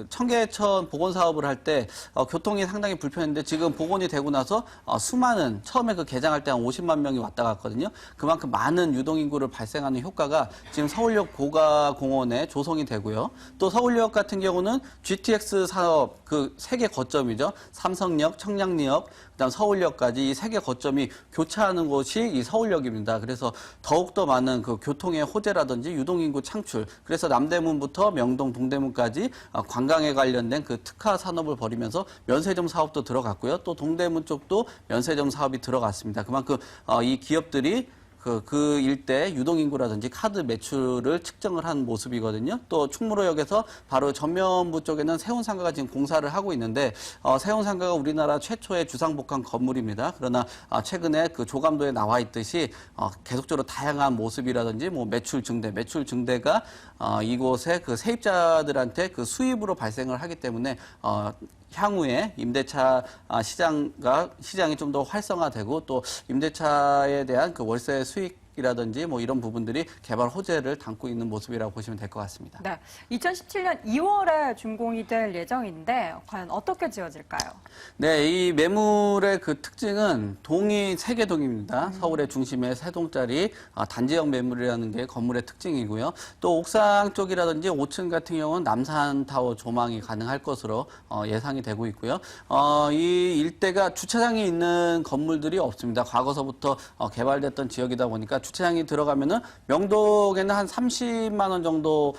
청계천 복원 사업을 할 때 교통이 상당히 불편했는데 지금 복원이 되고 나서 수많은 처음에 개장할 때 한 50만 명이 왔다 갔거든요. 그만큼 많은 유동인구를 발생하는 효과가 지금 서울역 고가공원에 조성이 되고요. 또 서울역 같은 경우는 GTX 사업 세계 거점이죠. 삼성역, 청량리역, 그다음 서울역까지 이 세 개 거점이 교차하는 곳이 이 서울역입니다. 그래서 더욱더 많은 교통의 호재라든지 유동인구 창출, 그래서 남대문부터 명동, 동대문까지 관광에 관련된 특화 산업을 벌이면서 면세점 사업도 들어갔고요. 또 동대문 쪽도 면세점 사업이 들어갔습니다. 그만큼 이 기업들이 그 일대 유동인구라든지 카드 매출을 측정을 한 모습이거든요. 또 충무로역에서 바로 전면부 쪽에는 세운상가가 지금 공사를 하고 있는데 세운상가가 우리나라 최초의 주상복합 건물입니다. 그러나 최근에 그 조감도에 나와 있듯이 계속적으로 다양한 모습이라든지 뭐 매출 증대가 이곳에 그 세입자들한테 그 수입으로 발생을 하기 때문에 향후에 임대차 시장이 좀 더 활성화되고 또 임대차에 대한 그 월세 수익이라든지 뭐 이런 부분들이 개발 호재를 담고 있는 모습이라고 보시면 될 것 같습니다. 네, 2017년 2월에 준공이 될 예정인데 과연 어떻게 지어질까요? 네, 이 매물의 그 특징은 동이 3개 동입니다. 서울의 중심에 3동짜리 단지형 매물이라는 게 건물의 특징이고요. 또 옥상 쪽이라든지 5층 같은 경우는 남산타워 조망이 가능할 것으로 예상이 되고 있고요. 이 일대가 주차장이 있는 건물들이 없습니다. 과거서부터 개발됐던 지역이다 보니까 주차장이 들어가면은 명동에는 한 30만 원 정도의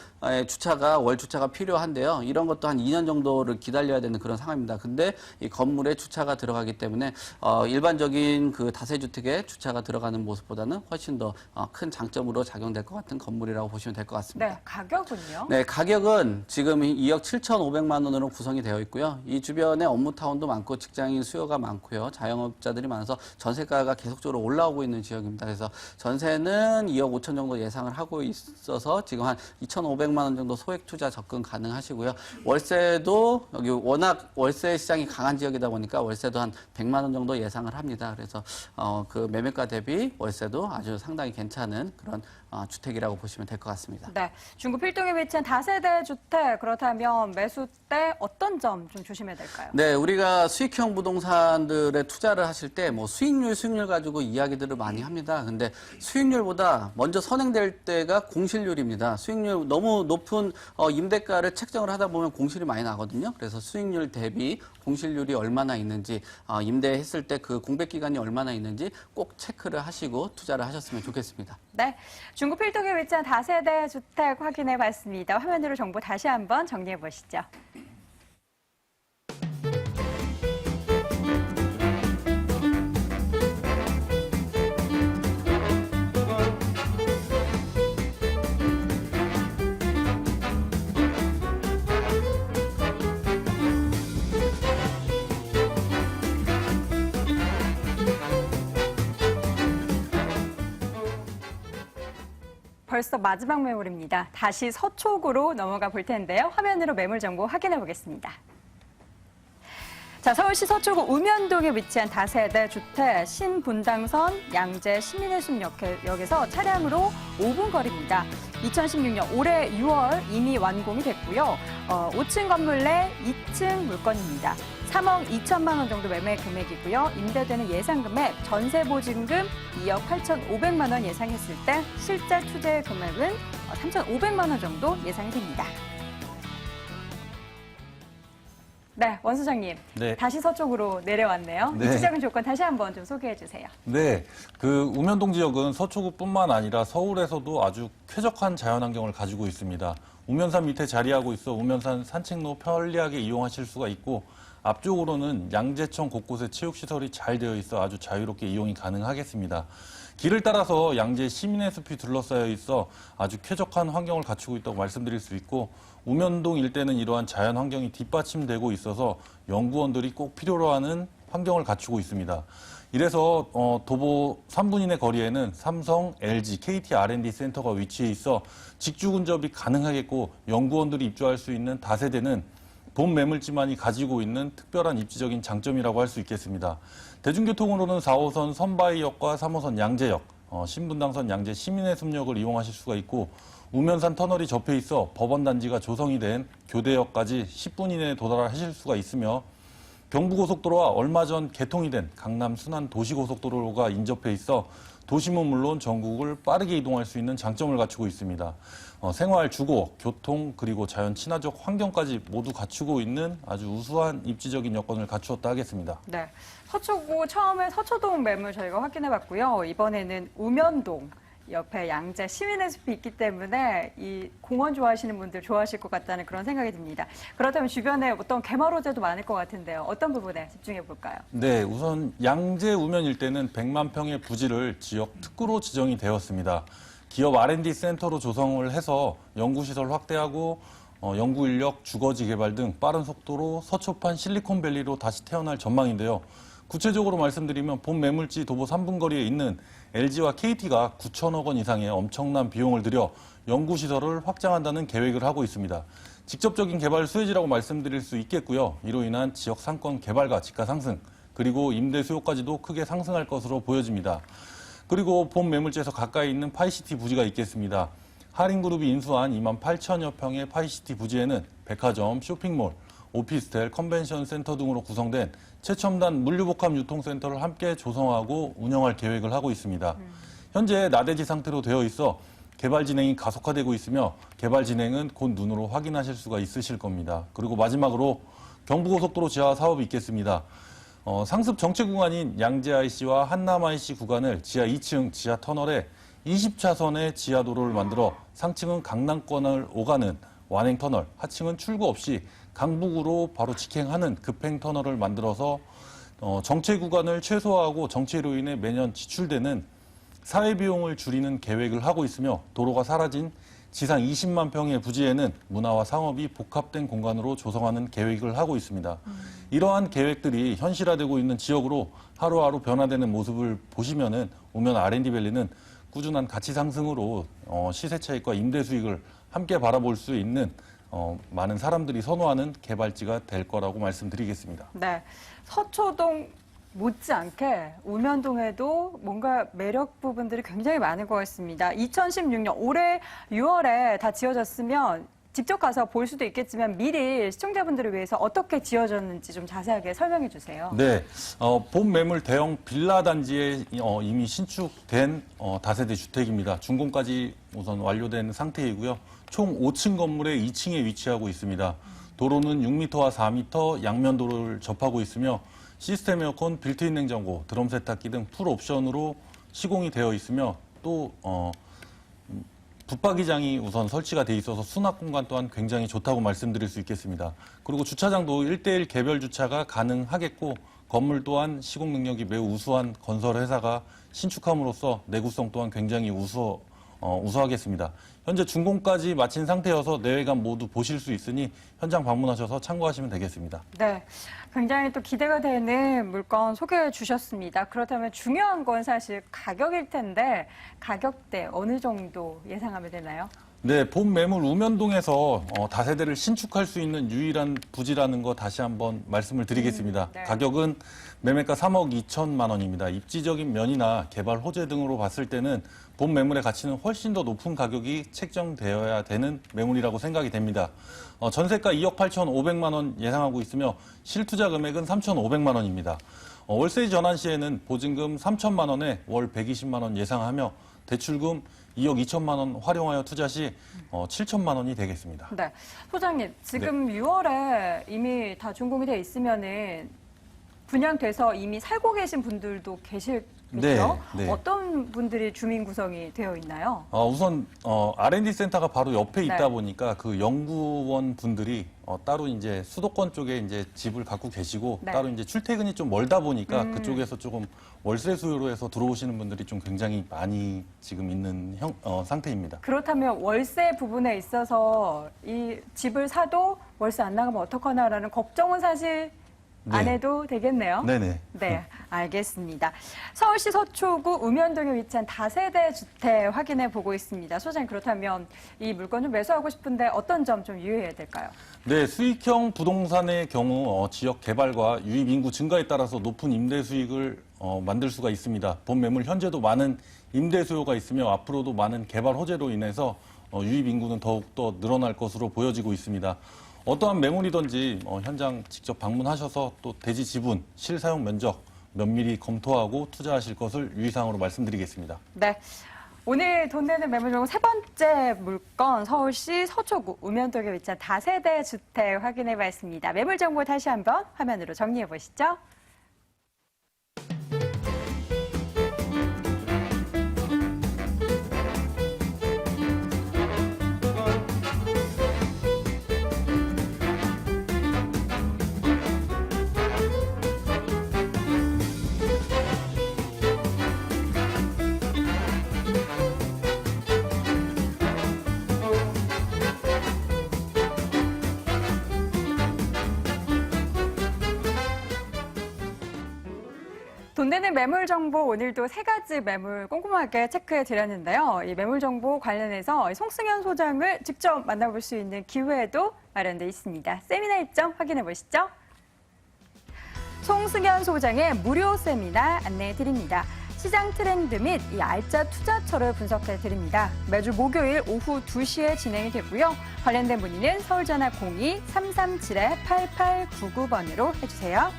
월 주차가 필요한데요. 이런 것도 한 2년 정도를 기다려야 되는 그런 상황입니다. 근데 이 건물에 주차가 들어가기 때문에 일반적인 그 다세주택에 주차가 들어가는 모습보다는 훨씬 더 큰 장점으로 작용될 것 같은 건물이라고 보시면 될 것 같습니다. 네, 가격은요? 네, 가격은 지금 2억 7,500만 원으로 구성이 되어 있고요. 이 주변에 업무타운도 많고 직장인 수요가 많고요. 자영업자들이 많아서 전세가가 계속적으로 올라오고 있는 지역입니다. 그래서 전세는 2억 5천 정도 예상을 하고 있어서 지금 한 2,500만 원 정도 소액 투자 접근 가능하시고요. 월세도 여기 워낙 월세 시장이 강한 지역이다 보니까 월세도 한 100만 원 정도 예상을 합니다. 그래서 그 매매가 대비 월세도 아주 상당히 괜찮은 그런 주택이라고 보시면 될 것 같습니다. 네, 중구 필동에 위치한 다세대 주택, 그렇다면 매수 때 어떤 점 좀 조심해야 될까요? 네, 우리가 수익형 부동산들에 투자를 하실 때 뭐 수익률 가지고 이야기들을 많이 합니다. 근데 수익률보다 먼저 선행될 때가 공실률입니다. 수익률 너무 높은 임대가를 책정을 하다 보면 공실이 많이 나거든요. 그래서 수익률 대비 공실률이 얼마나 있는지 임대했을 때 그 공백 기간이 얼마나 있는지 꼭 체크를 하시고 투자를 하셨으면 좋겠습니다. 네, 중구 필동에 위치한 다세대 주택 확인해 봤습니다. 화면으로 정보 다시 한번 정리해 보시죠. 벌써 마지막 매물입니다. 다시 서초구로 넘어가 볼 텐데요. 화면으로 매물 정보 확인해 보겠습니다. 자, 서울시 서초구 우면동에 위치한 다세대 주택 신분당선 양재 시민의숲역에서 차량으로 5분 거리입니다. 2016년 올해 6월 이미 완공이 됐고요. 5층 건물 내 2층 물건입니다. 3억 2천만 원 정도 매매 금액이고요. 임대되는 예상 금액 전세 보증금 2억 8,500만 원 예상했을 때 실제 투자 금액은 3,500만 원 정도 예상이 됩니다. 네, 원 소장님. 네. 다시 서쪽으로 내려왔네요. 네. 입지적인 조건 다시 한번 좀 소개해 주세요. 네, 그 우면동 지역은 서초구뿐만 아니라 서울에서도 아주 쾌적한 자연환경을 가지고 있습니다. 우면산 밑에 자리하고 있어 우면산 산책로 편리하게 이용하실 수가 있고 앞쪽으로는 양재천 곳곳에 체육시설이 잘 되어 있어 아주 자유롭게 이용이 가능하겠습니다. 길을 따라서 양재 시민의 숲이 둘러싸여 있어 아주 쾌적한 환경을 갖추고 있다고 말씀드릴 수 있고 우면동 일대는 이러한 자연 환경이 뒷받침되고 있어서 연구원들이 꼭 필요로 하는 환경을 갖추고 있습니다. 이래서 도보 3분 이내 거리에는 삼성, LG, KT R&D 센터가 위치해 있어 직주 근접이 가능하겠고 연구원들이 입주할 수 있는 다세대는 본 매물지만이 가지고 있는 특별한 입지적인 장점이라고 할 수 있겠습니다. 대중교통으로는 4호선 선바이역과 3호선 양재역, 신분당선 양재 시민의숲역을 이용하실 수가 있고 우면산 터널이 접해 있어 법원단지가 조성이 된 교대역까지 10분 이내에 도달하실 수가 있으며 경부고속도로와 얼마 전 개통이 된 강남 순환 도시고속도로가 인접해 있어 도심은 물론 전국을 빠르게 이동할 수 있는 장점을 갖추고 있습니다. 생활, 주거, 교통, 그리고 자연 친화적 환경까지 모두 갖추고 있는 아주 우수한 입지적인 여건을 갖추었다 하겠습니다. 네, 서초구 처음에 서초동 매물 저희가 확인해 봤고요. 이번에는 우면동. 옆에 양재 시민의 숲이 있기 때문에 이 공원 좋아하시는 분들 좋아하실 것 같다는 그런 생각이 듭니다. 그렇다면 주변에 어떤 개발 호재도 많을 것 같은데요. 어떤 부분에 집중해 볼까요? 네, 우선 양재 우면 일대는 100만 평의 부지를 지역 특구로 지정이 되었습니다. 기업 R&D 센터로 조성을 해서 연구시설 확대하고 연구 인력, 주거지 개발 등 빠른 속도로 서초판 실리콘밸리로 다시 태어날 전망인데요. 구체적으로 말씀드리면 본 매물지 도보 3분 거리에 있는 LG와 KT가 9천억 원 이상의 엄청난 비용을 들여 연구시설을 확장한다는 계획을 하고 있습니다. 직접적인 개발 수혜지라고 말씀드릴 수 있겠고요. 이로 인한 지역 상권 개발과 집가 상승, 그리고 임대 수요까지도 크게 상승할 것으로 보여집니다. 그리고 본 매물지에서 가까이 있는 파이시티 부지가 있겠습니다. 하림그룹이 인수한 2만 8천여 평의 파이시티 부지에는 백화점, 쇼핑몰, 오피스텔, 컨벤션 센터 등으로 구성된 최첨단 물류복합 유통센터를 함께 조성하고 운영할 계획을 하고 있습니다. 현재 나대지 상태로 되어 있어 개발 진행이 가속화되고 있으며 개발 진행은 곧 눈으로 확인하실 수가 있으실 겁니다. 그리고 마지막으로 경부고속도로 지하 사업이 있겠습니다. 상습 정체 구간인 양재 IC와 한남 IC 구간을 지하 2층 지하 터널에 20차선의 지하도로를 만들어 상층은 강남권을 오가는 완행 터널, 하층은 출구 없이 강북으로 바로 직행하는 급행 터널을 만들어서 정체 구간을 최소화하고 정체로 인해 매년 지출되는 사회 비용을 줄이는 계획을 하고 있으며 도로가 사라진 지상 20만 평의 부지에는 문화와 상업이 복합된 공간으로 조성하는 계획을 하고 있습니다. 이러한 계획들이 현실화되고 있는 지역으로 하루하루 변화되는 모습을 보시면은 우면 R&D밸리는 꾸준한 가치 상승으로 시세 차익과 임대 수익을 함께 바라볼 수 있는 많은 사람들이 선호하는 개발지가 될 거라고 말씀드리겠습니다. 네, 서초동 못지않게 우면동에도 뭔가 매력 부분들이 굉장히 많은 것 같습니다. 2016년 올해 6월에 다 지어졌으면 직접 가서 볼 수도 있겠지만 미리 시청자분들을 위해서 어떻게 지어졌는지 좀 자세하게 설명해 주세요. 네, 본 매물 대형 빌라 단지에 이미 신축된 다세대 주택입니다. 준공까지 우선 완료된 상태이고요. 총 5층 건물의 2층에 위치하고 있습니다. 도로는 6m와 4m 양면 도로를 접하고 있으며 시스템 에어컨, 빌트인 냉장고, 드럼 세탁기 등 풀 옵션으로 시공이 되어 있으며 또 붙박이장이 우선 설치가 돼 있어서 수납 공간 또한 굉장히 좋다고 말씀드릴 수 있겠습니다. 그리고 주차장도 1대1 개별 주차가 가능하겠고 건물 또한 시공 능력이 매우 우수한 건설 회사가 신축함으로써 내구성 또한 굉장히 우수하겠습니다. 현재 준공까지 마친 상태여서 내외관 모두 보실 수 있으니 현장 방문하셔서 참고하시면 되겠습니다. 네, 굉장히 또 기대가 되는 물건 소개해 주셨습니다. 그렇다면 중요한 건 사실 가격일 텐데 가격대 어느 정도 예상하면 되나요? 네, 본 매물 우면동에서 다세대를 신축할 수 있는 유일한 부지라는 거 다시 한번 말씀을 드리겠습니다. 네. 가격은 매매가 3억 2천만 원입니다. 입지적인 면이나 개발 호재 등으로 봤을 때는 본 매물의 가치는 훨씬 더 높은 가격이 책정되어야 되는 매물이라고 생각이 됩니다. 전세가 2억 8천5백만 원 예상하고 있으며 실투자 금액은 3,500만 원입니다. 월세 전환 시에는 보증금 3천만 원에 월 120만 원 예상하며 대출금 2억 2천만 원 활용하여 투자 시 7천만 원이 되겠습니다. 네, 소장님 지금 6월에 이미 다 준공이 돼 있으면은 분양돼서 이미 살고 계신 분들도 계실겠죠? 네, 네. 어떤 분들이 주민 구성이 되어 있나요? 우선 R&D 센터가 바로 옆에 네. 있다 보니까 그 연구원 분들이 따로 이제 수도권 쪽에 이제 집을 갖고 계시고 네. 따로 이제 출퇴근이 좀 멀다 보니까 그쪽에서 조금 월세 수요로 해서 들어오시는 분들이 좀 굉장히 많이 지금 있는 상태입니다. 그렇다면 월세 부분에 있어서 이 집을 사도 월세 안 나가면 어떡하나라는 걱정은 사실 안 네. 해도 되겠네요. 네네. 네, 알겠습니다. 서울시 서초구 우면동에 위치한 다세대 주택 확인해 보고 있습니다. 소장님, 그렇다면 이 물건 좀 매수하고 싶은데 어떤 점 좀 유의해야 될까요? 네, 수익형 부동산의 경우 지역 개발과 유입 인구 증가에 따라서 높은 임대 수익을 만들 수가 있습니다. 본 매물 현재도 많은 임대 수요가 있으며 앞으로도 많은 개발 호재로 인해서 유입 인구는 더욱더 늘어날 것으로 보여지고 있습니다. 어떠한 매물이든지 현장 직접 방문하셔서 또 대지 지분, 실사용 면적 면밀히 검토하고 투자하실 것을 유의사항으로 말씀드리겠습니다. 네. 오늘 돈 내는 매물 중 세 번째 물건 서울시 서초구 우면동에 위치한 다세대 주택 확인해 봤습니다. 매물 정보 다시 한번 화면으로 정리해 보시죠. 돈 되는 매물 정보 오늘도 3가지 매물 꼼꼼하게 체크해 드렸는데요. 이 매물 정보 관련해서 송승현 소장을 직접 만나볼 수 있는 기회도 마련돼 있습니다. 세미나 일정 확인해 보시죠. 송승현 소장의 무료 세미나 안내해 드립니다. 시장 트렌드 및 이 알짜 투자처를 분석해 드립니다. 매주 목요일 오후 2시에 진행이 되고요. 관련된 문의는 서울전화 02-337-8899번으로 해주세요.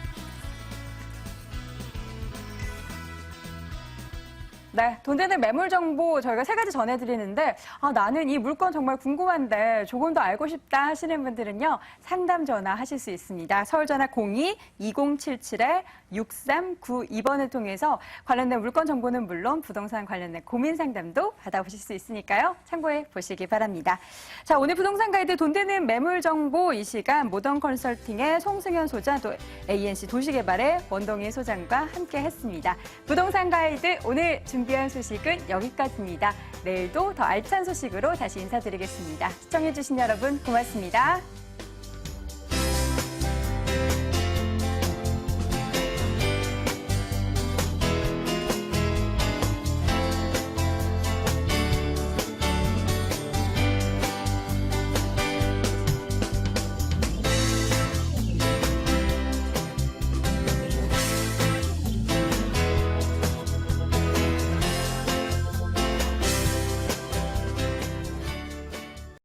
네, 돈 되는 매물 정보 저희가 3가지 전해드리는데 나는 이 물건 정말 궁금한데 조금 더 알고 싶다 하시는 분들은요. 상담 전화하실 수 있습니다. 서울전화 02-2077-6392번을 통해서 관련된 물건 정보는 물론 부동산 관련된 고민 상담도 받아보실 수 있으니까요. 참고해 보시기 바랍니다. 자, 오늘 부동산 가이드 돈 되는 매물 정보 이 시간 모던 컨설팅의 송승현 소장 또 ANC 도시개발의 원동희 소장과 함께 했습니다. 부동산 가이드 오늘 준비한 소식은 여기까지입니다. 내일도 더 알찬 소식으로 다시 인사드리겠습니다. 시청해주신 여러분 고맙습니다.